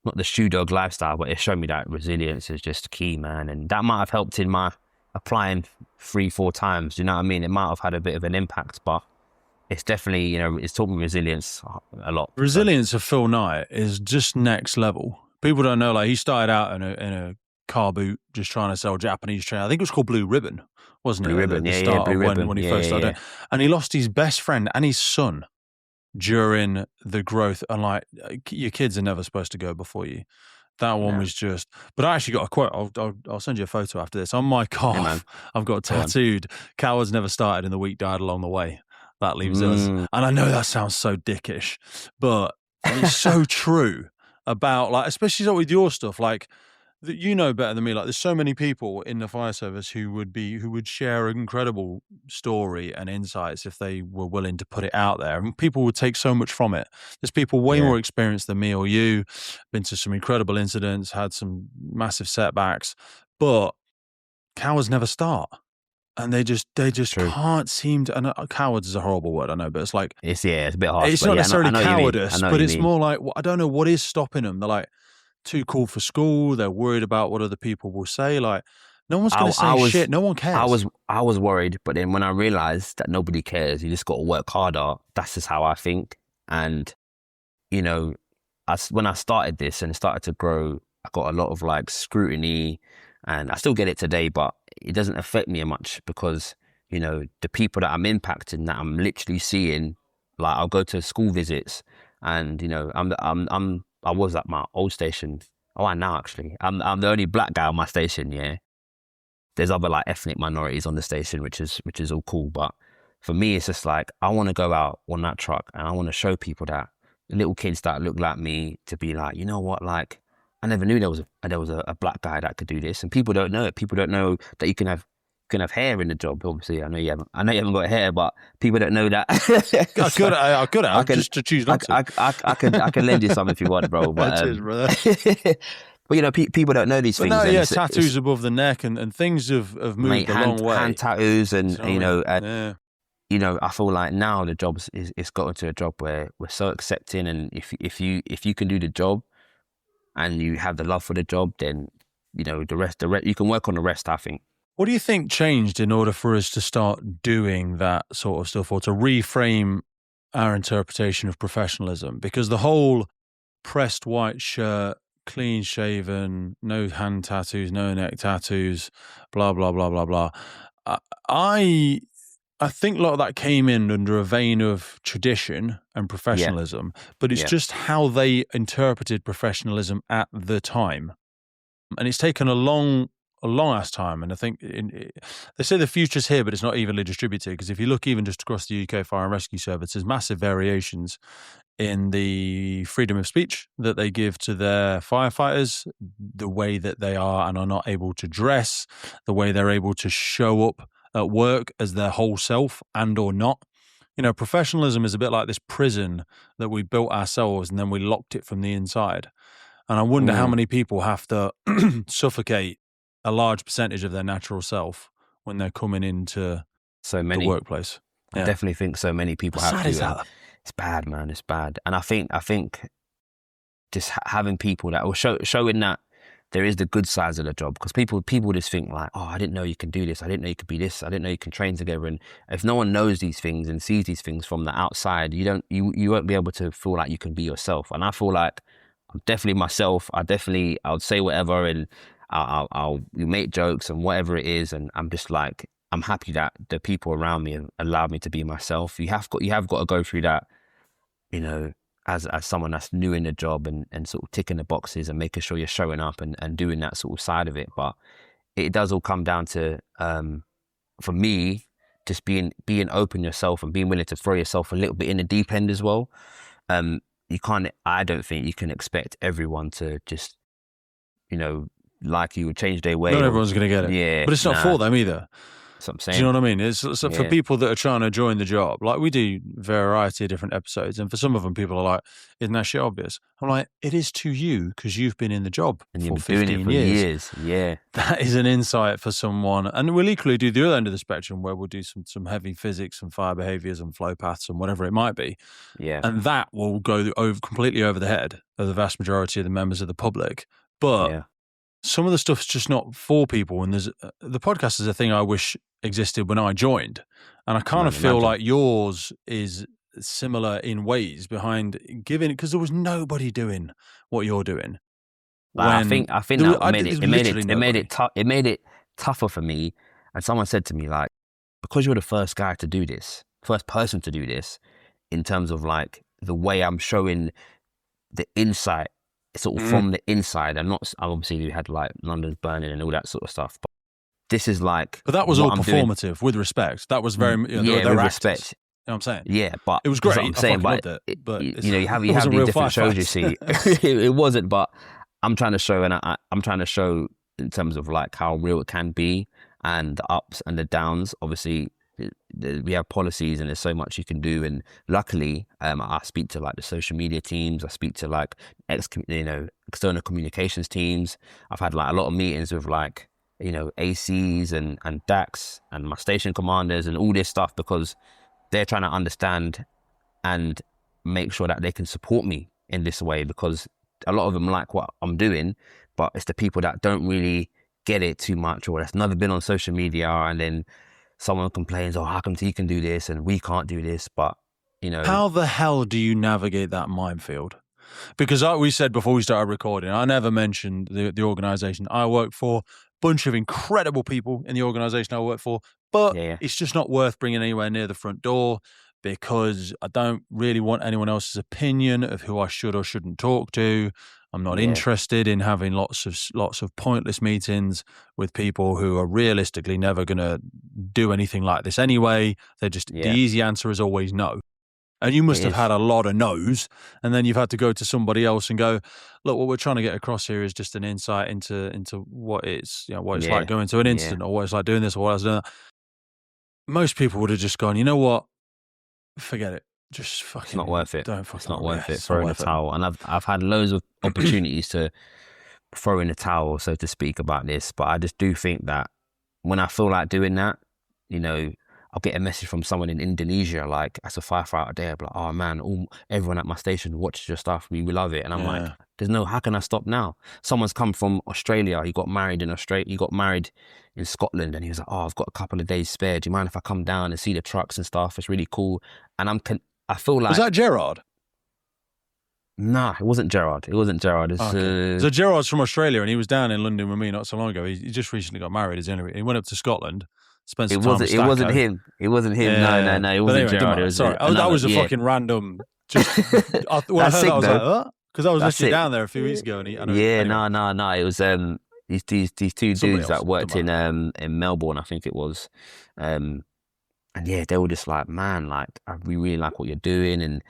not the shoe dog lifestyle, but it showed me that resilience is just key, man. And that might have helped in my applying 3-4 times. You know what I mean? It might have had a bit of an impact, but it's definitely, you know, it's taught me resilience a lot. Resilience of Phil Knight is just next level. People don't know, like, he started out in a car boot just trying to sell Japanese train. I think it was called Blue Ribbon, wasn't it? Blue Ribbon, the yeah, start Blue of Ribbon. When he first started. And he lost his best friend and his son during the growth. And like, your kids are never supposed to go before you. That one was just, but I actually got a quote. I'll send you a photo after this. On my calf, I've got tattooed, "Cowards never started and the weak died along the way. That leaves us." And I know that sounds so dickish, but it's so true about, like, especially with your stuff, like, you know better than me, like, there's so many people in the fire service who would share an incredible story and insights if they were willing to put it out there, and people would take so much from it. There's people way more experienced than me or you, been to some incredible incidents, had some massive setbacks, but cowards never start. And they just can't seem to. And cowards is a horrible word, I know, but it's like, it's a bit harsh. It's not necessarily cowardice, but it's mean. more like, I don't know what is stopping them. They're like too cool for school. They're worried about what other people will say. Like, no one's going to say shit. No one cares. I was worried, but then when I realized that nobody cares, you just got to work harder. That's just how I think. And you know, when I started this and it started to grow, I got a lot of like scrutiny, and I still get it today, but it doesn't affect me much because, you know, the people that I'm impacting, that I'm literally seeing, like, I'll go to school visits, and you know, I was at my old station. Oh, I now actually, I'm the only black guy on my station. Yeah, there's other like ethnic minorities on the station, which is all cool. But for me, it's just like, I want to go out on that truck and I want to show people, that little kids that look like me, to be like, you know what, like, I never knew there was a black guy that could do this, and people don't know it. People don't know that you can have hair in the job. Obviously, I know you haven't got hair, but people don't know that. I could just to choose not to. I can lend you some if you want, bro. But, cheers, brother. But you know, people don't know these things. No, yeah, tattoos above the neck and things have moved a long way. Hand tattoos, and you know, you know, I feel like now the job it's gotten to a job where we're so accepting, and if you can do the job and you have the love for the job, then, you know, the rest you can work on the rest, I think. What do you think changed in order for us to start doing that sort of stuff, or to reframe our interpretation of professionalism? Because the whole pressed white shirt, clean shaven, no hand tattoos, no neck tattoos, blah, blah, blah, blah, blah. I think a lot of that came in under a vein of tradition and professionalism, but it's just how they interpreted professionalism at the time. And it's taken a long ass time. And I think they say the future's here, but it's not evenly distributed. Because if you look even just across the UK Fire and Rescue Service, there's massive variations in the freedom of speech that they give to their firefighters, the way that they are and are not able to dress, the way they're able to show up at work as their whole self and or not. You know, professionalism is a bit like this prison that we built ourselves and then we locked it from the inside. And I wonder how many people have to suffocate a large percentage of their natural self when they're coming into the workplace. I definitely think so many people have to. Is that? It's bad, man. It's bad. And I think just having people that will showing that there is the good sides of the job, because people just think like, oh, I didn't know you can do this. I didn't know you could be this. I didn't know you can train together. And if no one knows these things and sees these things from the outside, you won't be able to feel like you can be yourself. And I feel like I'm definitely myself. I'll say whatever, and I'll make jokes and whatever it is. And I'm just like, I'm happy that the people around me allow me to be myself. You have got to go through that, you know, as someone that's new in the job and sort of ticking the boxes and making sure you're showing up and doing that sort of side of it. But it does all come down to, for me, just being open yourself and being willing to throw yourself a little bit in the deep end as well. I don't think you can expect everyone to just, like you, would change their way. Not everyone's going to get it. Yeah. But it's not for them either. That's what I'm saying. Do you know what I mean? It's for people that are trying to join the job. Like, we do a variety of different episodes, and for some of them, people are like, isn't that shit obvious? I'm like, it is to you, because you've been in the job and for you've been 15 doing it for years. Yeah. That is an insight for someone. And we'll equally do the other end of the spectrum, where we'll do some heavy physics and fire behaviors and flow paths and whatever it might be. Yeah. And that will go completely over the head of the vast majority of the members of the public. But some of the stuff's just not for people. And the podcast is a thing I wish existed when I joined. And I kind of feel like yours is similar in ways behind giving it, because there was nobody doing what you're doing. I think that made it tougher for me. And someone said to me, like, because you're the first guy to do this, first person to do this, in terms of like the way I'm showing the insight, sort of from the inside. Obviously we had like London's burning and all that sort of stuff, but this is like. But that was all performative, with respect. That was very with respect. You know what I'm saying? Yeah, but it was great. I'm saying, but you have these different shows. You see, it wasn't. But I'm trying to show, and I'm trying to show in terms of like how real it can be, and the ups and the downs. Obviously, we have policies, and there's so much you can do. And luckily, I speak to like the social media teams. I speak to like external communications teams. I've had like a lot of meetings with like ACs and DACs and my station commanders and all this stuff, because they're trying to understand and make sure that they can support me in this way, because a lot of them like what I'm doing, but it's the people that don't really get it too much, or that's never been on social media, and then someone complains, oh, how come he can do this and we can't do this? But, How the hell do you navigate that minefield? Because like we said before we started recording, I never mentioned the organisation I work for. Bunch of incredible people in the organisation I work for, but it's just not worth bringing anywhere near the front door, because I don't really want anyone else's opinion of who I should or shouldn't talk to. I'm not interested in having lots of pointless meetings with people who are realistically never going to do anything like this anyway. They're just the easy answer is always no. And you must have had a lot of no's, and then you've had to go to somebody else and go, look, what we're trying to get across here is just an insight into what it's what it's like going to an incident, or what it's like doing this, or what it's doing that. Most people would have just gone, you know what, forget it, just fucking. It's not worth it. Don't fucking. It's not worth it. Throw in the towel. And I've had loads of opportunities to throw in the towel, so to speak, about this, but I just do think that when I feel like doing that, I'll get a message from someone in Indonesia, like, as a firefighter there, like, oh man, everyone at my station watches your stuff, we love it. And I'm like, how can I stop now? Someone's come from Australia, he got married in Australia, he got married in Scotland, and he was like, oh, I've got a couple of days spare, do you mind if I come down and see the trucks and stuff? It's really cool. And I feel like... Was that Gerard? Nah, it wasn't Gerard. So Gerard's from Australia, and he was down in London with me not so long ago. He just recently got married, he went up to Scotland. It wasn't him. It wasn't him. Yeah. No. It wasn't Gerard. Sorry, that was a fucking random. Just when I heard that, I was like, what? Because I was actually down there a few weeks ago, and anyway. No. It was these two dudes that worked in Melbourne, I think it was, and they were just like, man, like, we really like what you're doing, and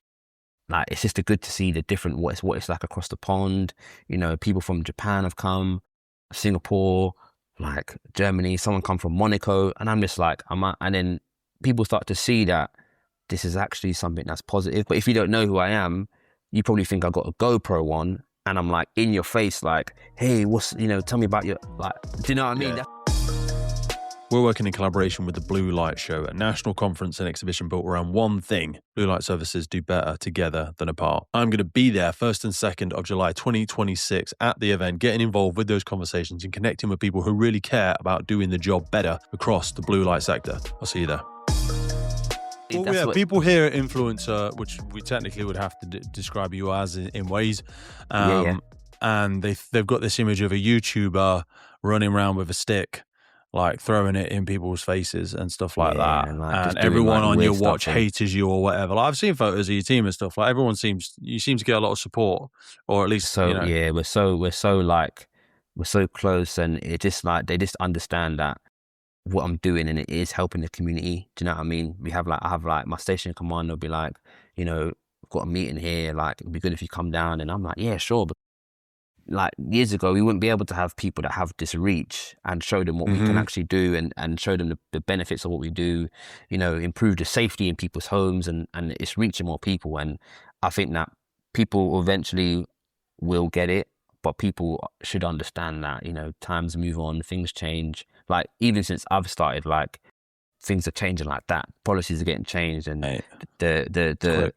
like, it's just good to see the different what it's like across the pond. People from Japan have come, Singapore, like Germany, someone come from Monaco, and I'm just like, and then people start to see that this is actually something that's positive. But if you don't know who I am, you probably think I got a GoPro on, and I'm like in your face, like, hey, tell me about your, like, do you know what I mean? Yeah. We're working in collaboration with the Blue Light Show, a national conference and exhibition built around one thing. Blue light services do better together than apart. I'm going to be there 1st and 2nd of July 2026 at the event, getting involved with those conversations and connecting with people who really care about doing the job better across the blue light sector. I'll see you there. People hear influencer, which we technically would have to describe you as in ways, and they've got this image of a YouTuber running around with a stick, like throwing it in people's faces and stuff like that. And everyone on your watch hates you or whatever. Like, I've seen photos of your team and stuff. Like, you seem to get a lot of support, or at least we're so close, and it just like they just understand that what I'm doing, and it is helping the community. Do you know what I mean? I have my station commander will be like, we've got a meeting here, like, it'd be good if you come down, and I'm like, yeah, sure. But like years ago, we wouldn't be able to have people that have this reach and show them what we can actually do, and show them the benefits of what we do, improve the safety in people's homes, and it's reaching more people. And I think that people eventually will get it, but people should understand that, times move on, things change. Like, even since I've started, like, things are changing like that. Policies are getting changed, and the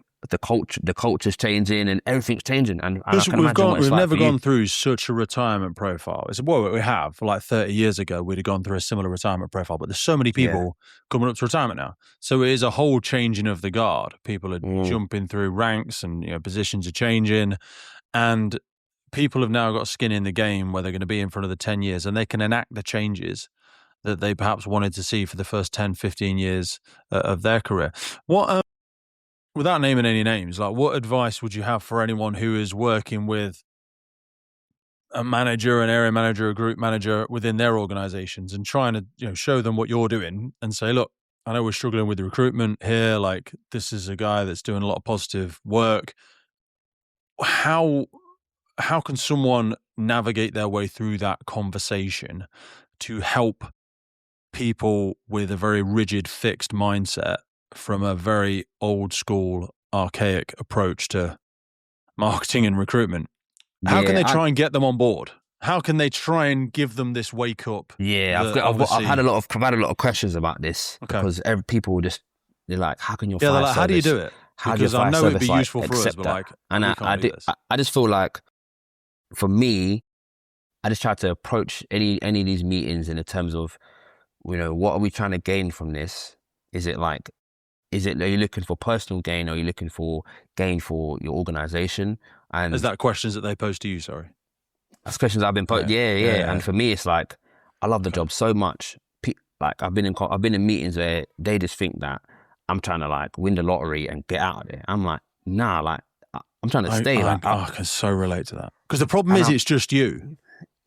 culture's changing, and everything's changing. And we've never gone through such a retirement profile. We have. Like 30 years ago, we'd have gone through a similar retirement profile, but there's so many people coming up to retirement now. So it is a whole changing of the guard. People are jumping through ranks, and positions are changing, and people have now got skin in the game where they're going to be in for another 10 years, and they can enact the changes that they perhaps wanted to see for the first 10, 15 years of their career. What, without naming any names, like, what advice would you have for anyone who is working with a manager, an area manager, a group manager within their organizations, and trying to show them what you're doing and say, look, I know we're struggling with the recruitment here. Like, this is a guy that's doing a lot of positive work. How can someone navigate their way through that conversation to help people with a very rigid, fixed mindset from a very old school, archaic approach to marketing and recruitment? How can they try and get them on board? How can they try and give them this wake up? Yeah, I've had a lot of questions about this, because people they're like, how can your fire service, how do you do it? Because I know it'd be useful for us, but like, and I just feel like, for me, I just try to approach any of these meetings in the terms of, what are we trying to gain from this? Are you looking for personal gain, or are you looking for gain for your organization? And is that questions that they pose to you? Sorry, that's questions I've been posed. Yeah. And for me, it's like, I love the job so much. Like, I've been in meetings where they just think that I'm trying to, like, win the lottery and get out of there. I'm like, nah, like, I'm trying to stay. I can so relate to that, because the problem is it's just you.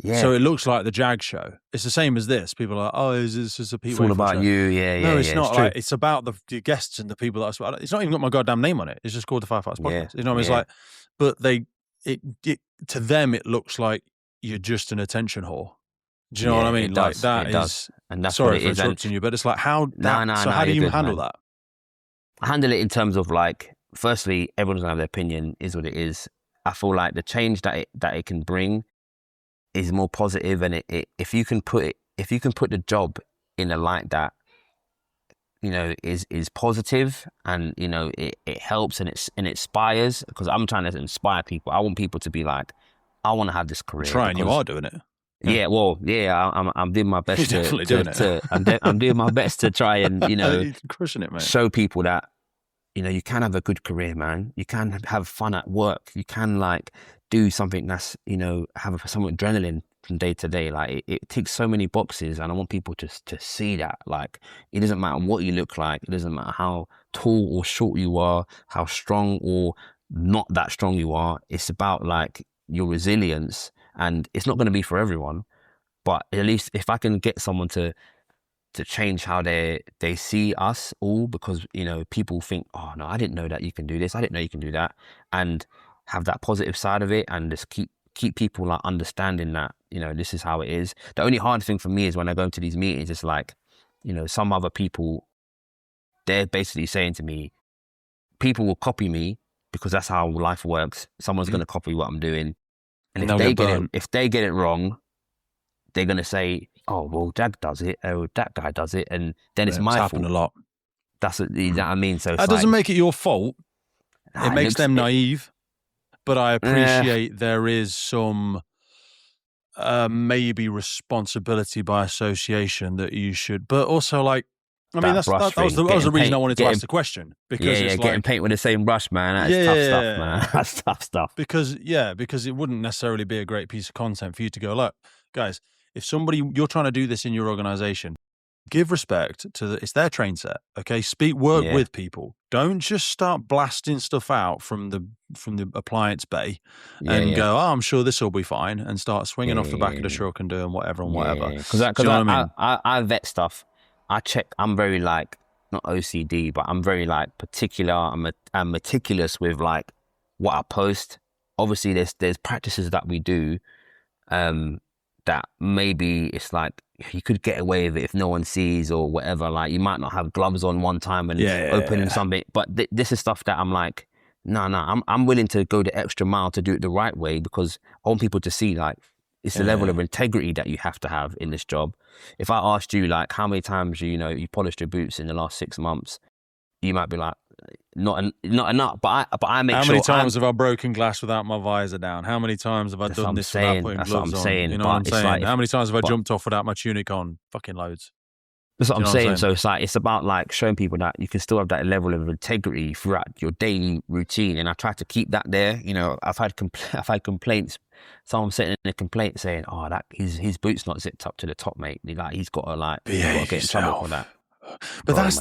Yeah. So it looks like the Jag show. It's the same as this. People are like, oh, is this just a Pete? It's all about show? you. Yeah. No, it's not. Like, it's about the guests and the people that I speak. It's not even got my goddamn name on it. It's just called the Firefighters podcast. You know what I mean? It's like, but to them, it looks like you're just an attention whore. Do you know what I mean? Like, that is, and that's sorry for interrupting you, but it's like, how do you handle that? I handle it in terms of, like, firstly, everyone's gonna have their opinion, is what it is. I feel like the change that it can bring is more positive, and if you can put the job in a light that is positive, and it helps, and it inspires, because I'm trying to inspire people. I want people to be like, I want to have this career. You are doing it. Yeah, I'm doing my best. You're definitely doing it. I'm doing my best to try and you're crushing it, mate. Show people that you can have a good career, man. You can have fun at work. You can, like, do something that's have some adrenaline from day to day. Like, it ticks so many boxes, and I want people to see that. Like, it doesn't matter what you look like. It doesn't matter how tall or short you are, how strong or not that strong you are. It's about, like, your resilience, and it's not going to be for everyone, but at least if I can get someone to change how they see us all, because people think, oh no, I didn't know that you can do this, I didn't know you can do that, and have that positive side of it, and just keep people, like, understanding that this is how it is. The only hard thing for me is when I go into these meetings, it's like, some other people, they're basically saying to me, people will copy me because that's how life works. Someone's going to copy what I'm doing, and if they get it wrong, they're going to say, oh, well, Jag does it, or that guy does it, and then it's my fault. It's happened a lot. That's what I mean. So that doesn't make it your fault. It makes them naive, but I appreciate there is some maybe responsibility by association that you should, but also, like, I mean, that was the reason I wanted to ask the question, because it's getting paint with the same brush, man. That's tough stuff, man. That's tough stuff. Because it wouldn't necessarily be a great piece of content for you to go, look, guys, if you're trying to do this in your organization, give respect to it's their train set, okay? Work with people. Don't just start blasting stuff out from the appliance bay and go, oh, I'm sure this will be fine, and start swinging off the back of the truck and doing whatever and whatever. Because I vet stuff. I check. I'm very, like, not OCD, but I'm very, like, particular. I'm meticulous with, like, what I post. Obviously, there's practices that we do that maybe it's like you could get away with it if no one sees or whatever. Like you might not have gloves on one time and opening something, but this is stuff that I'm like, no, I'm willing to go the extra mile to do it the right way, because I want people to see like it's the level of integrity that you have to have in this job. If I asked you like how many times you polished your boots in the last 6 months, you might be like, not enough. But I make sure. How many times have I broken glass without my visor down? How many times have I done this without putting gloves on? You know what I'm saying? Like, how many times have I jumped off without my tunic on? Fucking loads. That's what I'm saying. So it's about like showing people that you can still have that level of integrity throughout your daily routine, and I try to keep that there. I've had complaints. Someone sent in a complaint saying, "Oh, that his boots not zipped up to the top, mate. Like he's got to get in trouble for that." But that's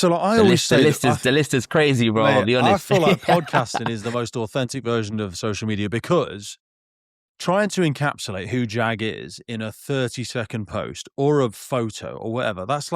I always say the list is crazy, bro. Mate, I'll be honest. I feel like podcasting is the most authentic version of social media, because trying to encapsulate who Jag is in a 30-second post or a photo or whatever, that's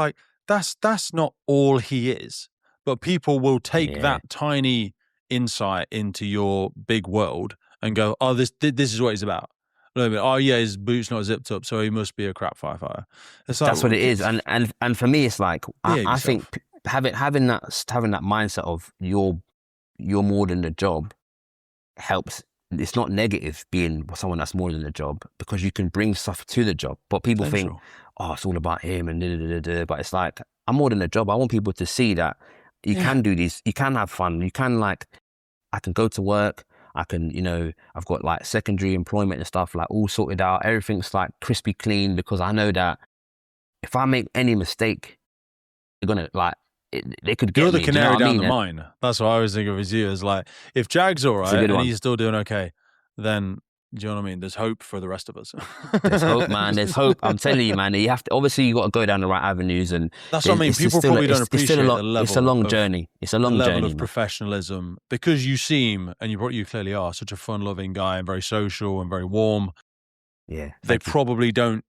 not all he is. But people will take that tiny insight into your big world and go, "Oh, this is what he's about." Oh yeah, his boots not zipped up, so he must be a crap firefighter. It's like, that's what it is, and for me, it's like I think having that mindset of you're more than the job helps. It's not negative being someone that's more than the job, because you can bring stuff to the job. But people think, oh, it's all about him and da. But it's like, I'm more than a job. I want people to see that you can do these. You can have fun. You can I can go to work. I can, I've got like secondary employment and stuff like all sorted out. Everything's like crispy clean, because I know that if I make any mistake, they're gonna they could get me. You're the canary down the mine. That's what I always think of as you. As like, if Jag's all right and he's still doing okay, then do you know what I mean? There's hope for the rest of us. There's hope, man. There's hope. I'm telling you, man. You have to. Obviously, you got to go down the right avenues, and that's what I mean. People probably don't appreciate the level. It's a long journey. It's a long journey. Level of professionalism, because you seem, and you clearly are, such a fun-loving guy and very social and very warm. Yeah, they probably don't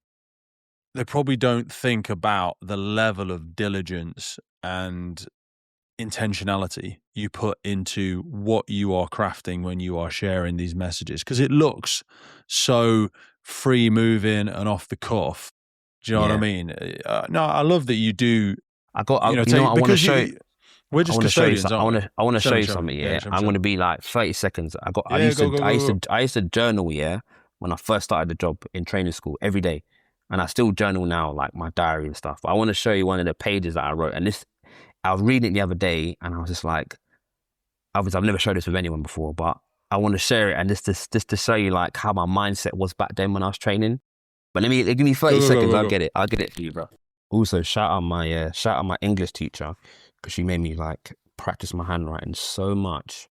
think about the level of diligence and intentionality you put into what you are crafting when you are sharing these messages, because it looks so free moving and off the cuff. Do you know what I mean? No, I love that you do. I want to show you. We're just custodians. I want to show you something. Yeah, I'm going to be like 30 seconds. I used to journal. When I first started the job in training school every day, and I still journal now, like my diary and stuff. But I want to show you one of the pages that I wrote, and I was reading it the other day, and I was just like, I've never showed this with anyone before, but I want to share it, and just to show you like how my mindset was back then when I was training. But give me 30 seconds. I'll get it for you, bro. Also, shout out my English teacher, because she made me like practice my handwriting so much,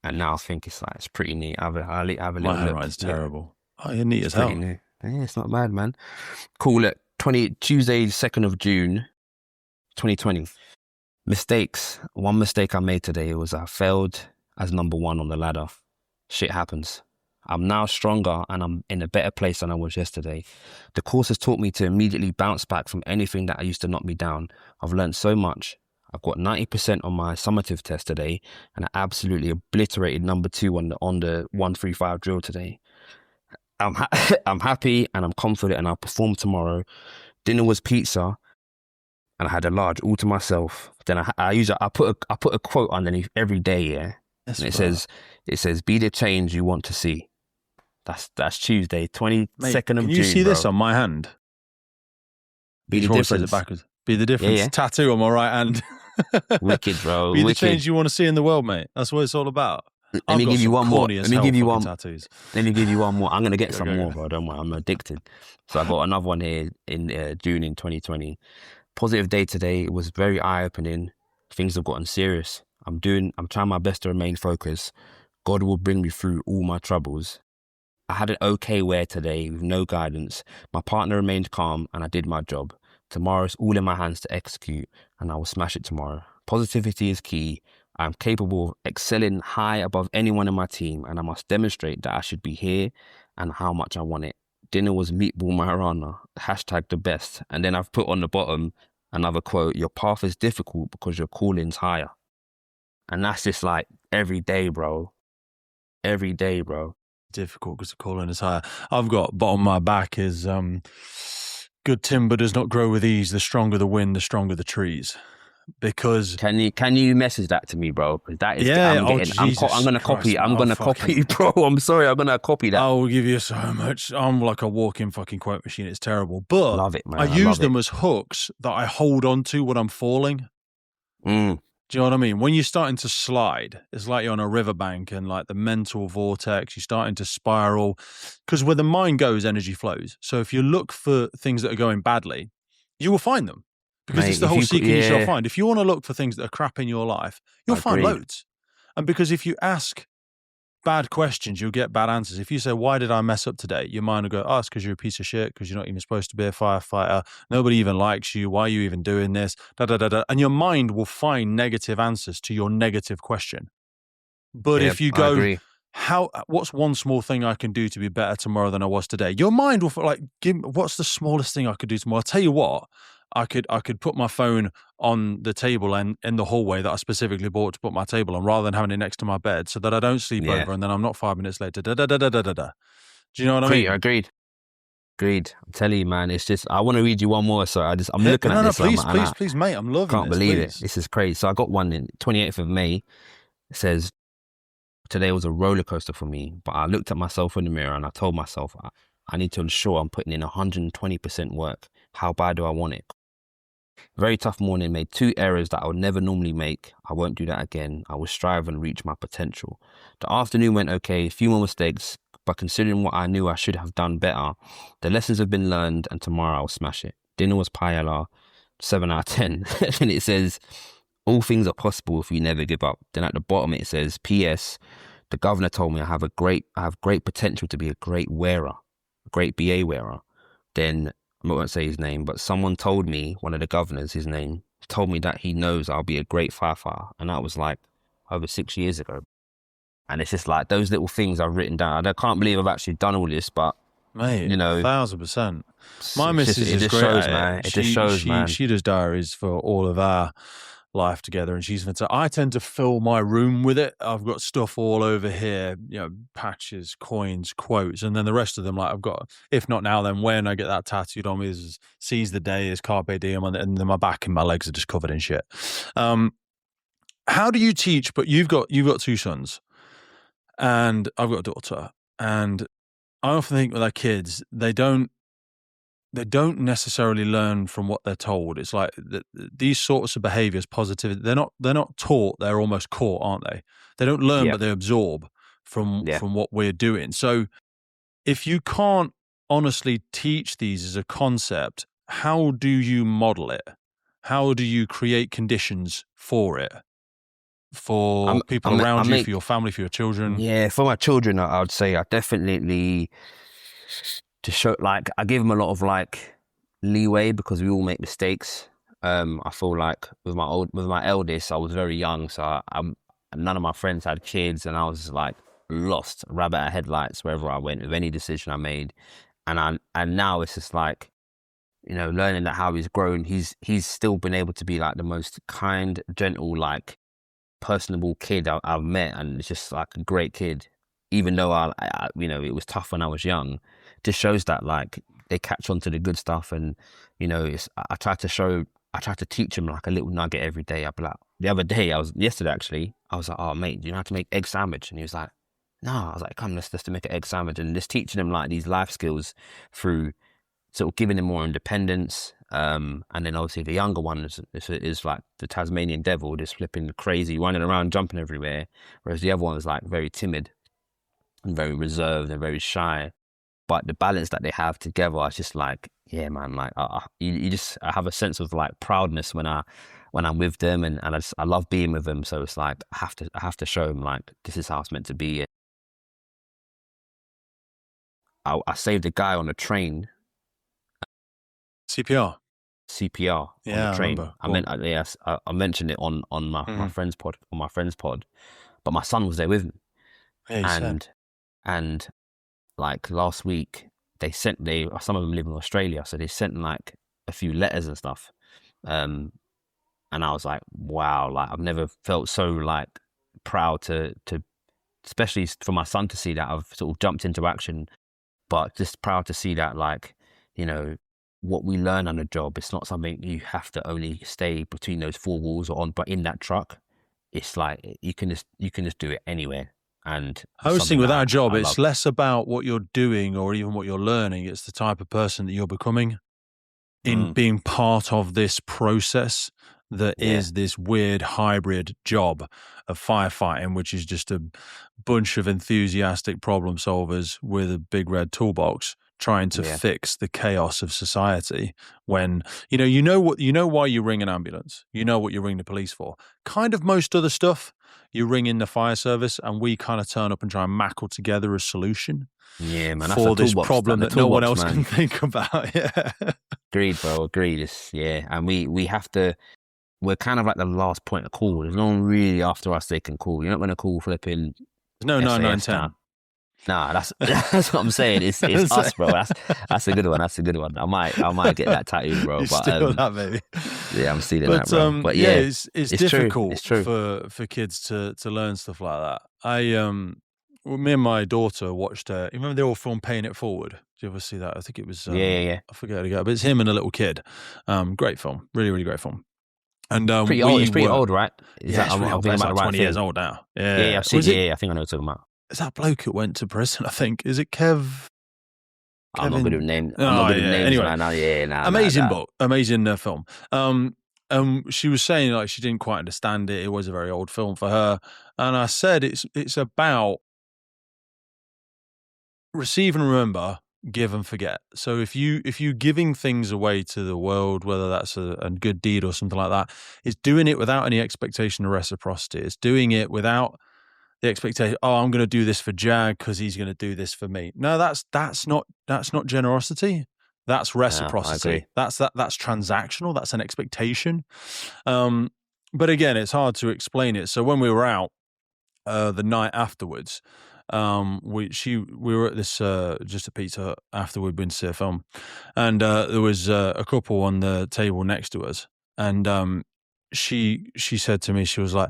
and now I think it's pretty neat. Have a little look. My handwriting's terrible. Oh, you're neat as hell. Yeah, it's not bad, man. Cool. Tuesday, 2nd of June, 2020. Mistakes. One mistake I made today was I failed as number 1 on the ladder. Shit happens. I'm now stronger and I'm in a better place than I was yesterday. The course has taught me to immediately bounce back from anything that used to knock me down. I've learned so much. I've got 90% on my summative test today, and I absolutely obliterated number 2 on the 135 drill today. I'm happy and I'm confident, and I'll perform tomorrow. Dinner was pizza, and I had a large all to myself. Then I put a quote underneath every day, and it says, "Be the change you want to see." That's Tuesday, 22nd of June. Can you see this on my hand? Be the difference. Backwards. Be the difference. Yeah. Tattoo on my right hand. Wicked, bro. Be the change you want to see in the world, mate. That's what it's all about. Let me give you one more. Let me give you one. Tattoos. Let me give you one more. I'm gonna get some more, bro. Don't worry. I'm addicted. So I got another one here in June in 2020. Positive day today. It was very eye-opening. Things have gotten serious. I'm trying my best to remain focused. God will bring me through all my troubles. I had an okay wear today with no guidance. My partner remained calm, and I did my job. Tomorrow's all in my hands to execute, and I will smash it tomorrow. Positivity is key. I am capable of excelling high above anyone in my team, and I must demonstrate that I should be here and how much I want it. Dinner was meatball marinara, #the best. And then I've put on the bottom another quote: "Your path is difficult because your calling's higher." And that's just like every day, bro. Every day, bro. difficult because the calling is higher. I've got bottom of my back is good timber does not grow with ease. The stronger the wind, the stronger the trees. Because can you message that to me, bro? That is, yeah. I'm gonna copy. I'm gonna copy, bro. I'm sorry. I'm gonna copy that. I will give you so much. I'm like a walking fucking quote machine. It's terrible, but love it, man. I use them as hooks that I hold on to when I'm falling. Do you know what I mean? When you're starting to slide, it's like you're on a riverbank and like the mental vortex, you're starting to spiral. Because where the mind goes, energy flows. So if you look for things that are going badly, you will find them. Because it's the whole seeking you shall find. If you want to look for things that are crap in your life, you'll find loads. And because if you ask bad questions, you'll get bad answers. If you say, why did I mess up today? Your mind will go, oh, it's because you're a piece of shit, because you're not even supposed to be a firefighter. Nobody even likes you. Why are you even doing this? Da, da, da, da. And your mind will find negative answers to your negative question. But if you go, what's one small thing I can do to be better tomorrow than I was today? Your mind will like, what's the smallest thing I could do tomorrow? I'll tell you what, I could put my phone on the table and in the hallway that I specifically bought to put my table on, rather than having it next to my bed, so that I don't sleep over and then I'm not 5 minutes later. Da, da, da, da, da, da, da. Do you know what I mean? Agreed. I'm telling you, man. It's just I want to read you one more. So I'm looking at this. Please, mate. I'm loving Can't believe it. This is crazy. So I got one in 28th of May. It says, today was a roller coaster for me, but I looked at myself in the mirror and I told myself I need to ensure I'm putting in 120% work. How bad do I want it? Very tough morning, made 2 errors that I would never normally make. I won't do that again. I will strive and reach my potential. The afternoon went okay, a few more mistakes, but considering what I knew I should have done better, the lessons have been learned and tomorrow I'll smash it. Dinner was paella, 7 out of 10. And it says, all things are possible if you never give up. Then at the bottom it says, P.S. The governor told me I have great potential to be a great wearer, a great BA wearer. Then I won't say his name, but someone told me, one of the governors, his name, told me that he knows I'll be a great firefighter. And that was like over 6 years ago. And it's just like those little things I've written down. I can't believe I've actually done all this, but mate, you know, 1,000%. My missus is great. Shows, man. It just shows, man. She does diaries for all of our life together, and she's fantastic. I tend to fill my room with it. I've got stuff all over here, you know, patches, coins, quotes, and then the rest of them, like I've got, if not now, then when I get that tattooed on me, is seize the day, is carpe diem, and then my back and my legs are just covered in shit. How do you teach? But you've got 2 sons, and I've got a daughter, and I often think with our kids, they don't necessarily learn from what they're told. It's like these sorts of behaviors, positivity, they're not taught, they're almost caught, aren't they? They don't learn, but they absorb from what we're doing. So if you can't honestly teach these as a concept, how do you model it? How do you create conditions for it? For people around you, for your family, for your children? Yeah, for my children, I would say I definitely... to show, like, I give them a lot of like leeway because we all make mistakes. I feel like with my eldest, I was very young, so none of my friends had kids, and I was like lost, rabbit at headlights wherever I went with any decision I made. And now it's just like, you know, learning that how he's grown, he's still been able to be like the most kind, gentle, like personable kid I've met, and it's just like a great kid. Even though I you know, it was tough when I was young. Just shows that like they catch on to the good stuff, and you know, I try to teach them like a little nugget every day. I'd be like, yesterday actually, I was like, oh mate, do you know how to make egg sandwich? And he was like, no. I was like, come, let's make an egg sandwich, and just teaching them like these life skills through sort of giving them more independence. And then obviously the younger one is like the Tasmanian devil, just flipping crazy, running around, jumping everywhere, whereas the other one was like very timid and very reserved and very shy. But the balance that they have together, I just like, yeah, man, like I have a sense of like proudness when I'm with them, and I love being with them. So it's like I have to show them like this is how it's meant to be. I saved a guy on a train. CPR on the train. I mentioned it on my friend's pod, but my son was there with me. Yeah, and like last week, some of them live in Australia, so they sent like a few letters and stuff. And I was like, wow, like I've never felt so like proud to especially for my son to see that I've sort of jumped into action, but just proud to see that, like, you know, what we learn on the job, it's not something you have to only stay between those four walls or on, but in that truck, it's like you can just do it anywhere. And hosting with our job, it's less about what you're doing or even what you're learning. It's the type of person that you're becoming in being part of this process that is this weird hybrid job of firefighting, which is just a bunch of enthusiastic problem solvers with a big red toolbox trying to fix the chaos of society. When you know why you ring an ambulance, you know what you ring the police for. Kind of most other stuff, you ring in the fire service, and we kind of turn up and try and mackle together a solution. Yeah, man, for this problem that no one else can think about. Yeah, agreed, bro. Agreed. And we have to. We're kind of like the last point of call. There's no one really after us they can call. You're not going to call flipping. No, 910. Nah, that's what I'm saying. It's us, bro. That's a good one. That's a good one. I might get that tattooed, bro. You steal that, baby. Yeah, I'm stealing that, bro. But yeah, it's difficult for kids to learn stuff like that. Me and my daughter watched. You remember the old film Paying It Forward? Did you ever see that? I think it was. Yeah. I forget how to go, but it's him and a little kid. Great film, really, really great film. And pretty old. It's pretty old, right? It's like 20 years old now. Yeah. I think I know what you're talking about. Is that bloke who went to prison? I think. Is it Kev? I'm not good with names. I'm not good with names right now. Yeah, amazing book, amazing film. She was saying like she didn't quite understand it. It was a very old film for her, and I said it's about receive and remember, give and forget. So if you giving things away to the world, whether that's a good deed or something like that, it's doing it without any expectation of reciprocity. It's doing it without the expectation, I'm going to do this for Jag because he's going to do this for me. No, that's not generosity. That's reciprocity. That's transactional. That's an expectation. But again, it's hard to explain it. So when we were out the night afterwards, we were at this just a Pizza Hut after we'd been to see a film, and there was a couple on the table next to us, and she said to me, she was like,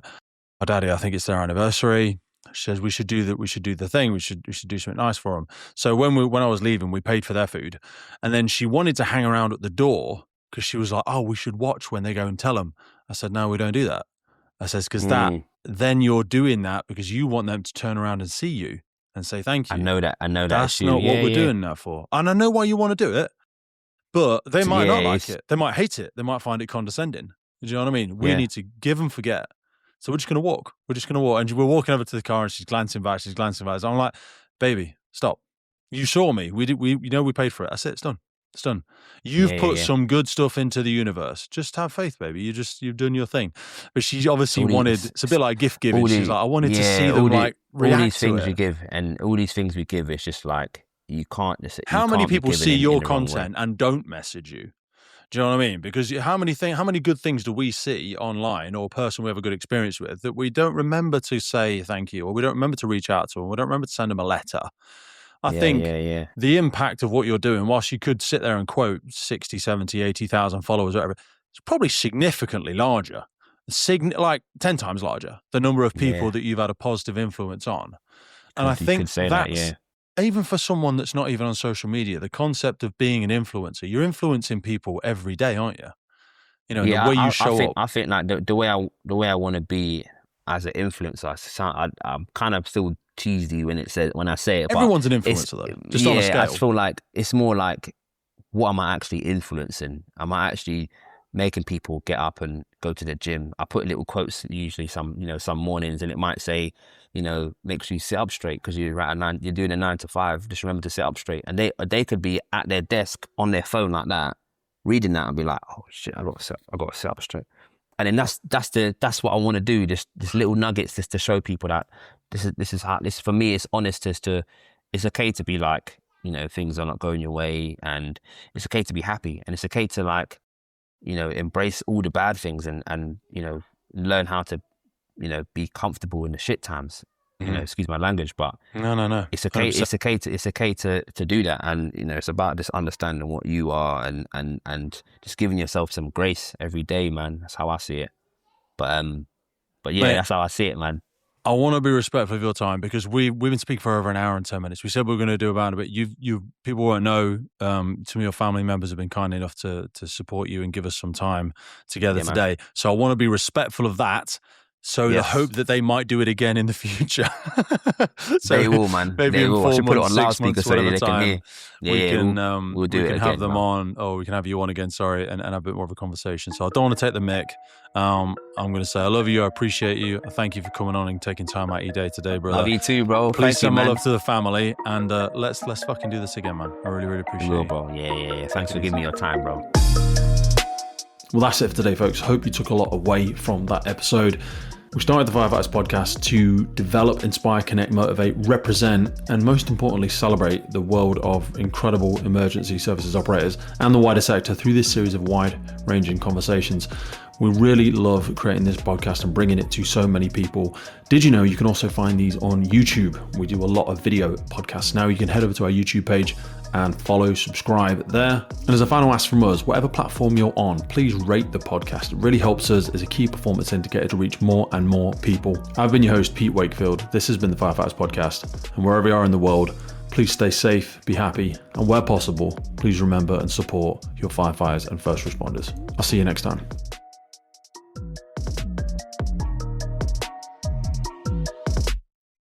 "Oh, Daddy, I think it's their anniversary." She says we should do that. We should do the thing. We should do something nice for them. So when I was leaving, we paid for their food, and then she wanted to hang around at the door because she was like, "Oh, we should watch when they go and tell them." I said, "No, we don't do that." I says because then you're doing that because you want them to turn around and see you and say thank you. I know that. That's not what we're doing that for. And I know why you want to do it, but they might not like it. They might hate it. They might find it condescending. Do you know what I mean? We need to give and forget. So we're just going to walk. And we're walking over to the car and she's glancing back. So I'm like, baby, stop. You saw me. We paid for it. That's it. It's done. It's done. You've put some good stuff into the universe. Just have faith, baby. You've done your thing. But she obviously wanted, it's a bit like gift giving. She's like, I wanted to see them react all these things to it. we give, and all these things we give, it's just like, you can't just. How many people see your content and don't message you? Do you know what I mean? Because how many good things do we see online or a person we have a good experience with that we don't remember to say thank you, or we don't remember to reach out to them, we don't remember to send them a letter? I think the impact of what you're doing, whilst you could sit there and quote 60, 70, 80,000 followers, whatever, it's probably significantly larger, like 10 times larger, the number of people that you've had a positive influence on. And I think that's, even for someone that's not even on social media, the concept of being an influencer, you're influencing people every day, aren't you? You know, the way you show up. I think like the way I want to be as an influencer, I'm kind of still cheesy when I say it. Everyone's an influencer though, just on a scale. I feel like it's more like, what am I actually influencing? Am I actually making people get up and go to the gym? I put little quotes usually some mornings, and it might say, make sure you sit up straight because you're doing a 9 to 5. Just remember to sit up straight. And they could be at their desk on their phone like that, reading that and be like, oh shit, I got to sit up straight. And then that's what I want to do. This little nuggets just to show people that this is how this for me. It's honest as to, it's okay to be like, things are not going your way, and it's okay to be happy, and it's okay to like, embrace all the bad things and learn how to, be comfortable in the shit times. Excuse my language, but no. It's okay. 100%. It's okay to do that, and it's about just understanding what you are and just giving yourself some grace every day, man. That's how I see it. But yeah, that's how I see it, man. I want to be respectful of your time because we've been speaking for over an hour and 10 minutes. We said we were going to do about it, but you people won't know. Some of your family members have been kind enough to support you and give us some time together today. So I want to be respectful of that. So the hope that they might do it again in the future. So they will, man. Maybe they in will. 4 I should put it months, on 6 months, loudspeaker so they time, can hear. We can have them man. on. Oh, we can have you on again. Sorry, and have a bit more of a conversation. So I don't want to take the mick. I'm going to say I love you. I appreciate you. I thank you for coming on and taking time out of your day today, brother. Love you too, bro. Please send my love to the family, and let's fucking do this again, man. I really, really appreciate it, bro. Yeah. Thanks for giving me your time, bro. Well, that's it for today, folks. Hope you took a lot away from that episode. We started the Firefighters podcast to develop, inspire, connect, motivate, represent, and most importantly, celebrate the world of incredible emergency services operators and the wider sector through this series of wide-ranging conversations. We really love creating this podcast and bringing it to so many people. Did you know you can also find these on YouTube? We do a lot of video podcasts now. You can head over to our YouTube page and follow, subscribe there. And as a final ask from us, whatever platform you're on, please rate the podcast. It really helps us as a key performance indicator to reach more and more people. I've been your host, Pete Wakefield. This has been the Firefighters podcast. And wherever you are in the world, please stay safe, be happy, and where possible, please remember and support your firefighters and first responders. I'll see you next time.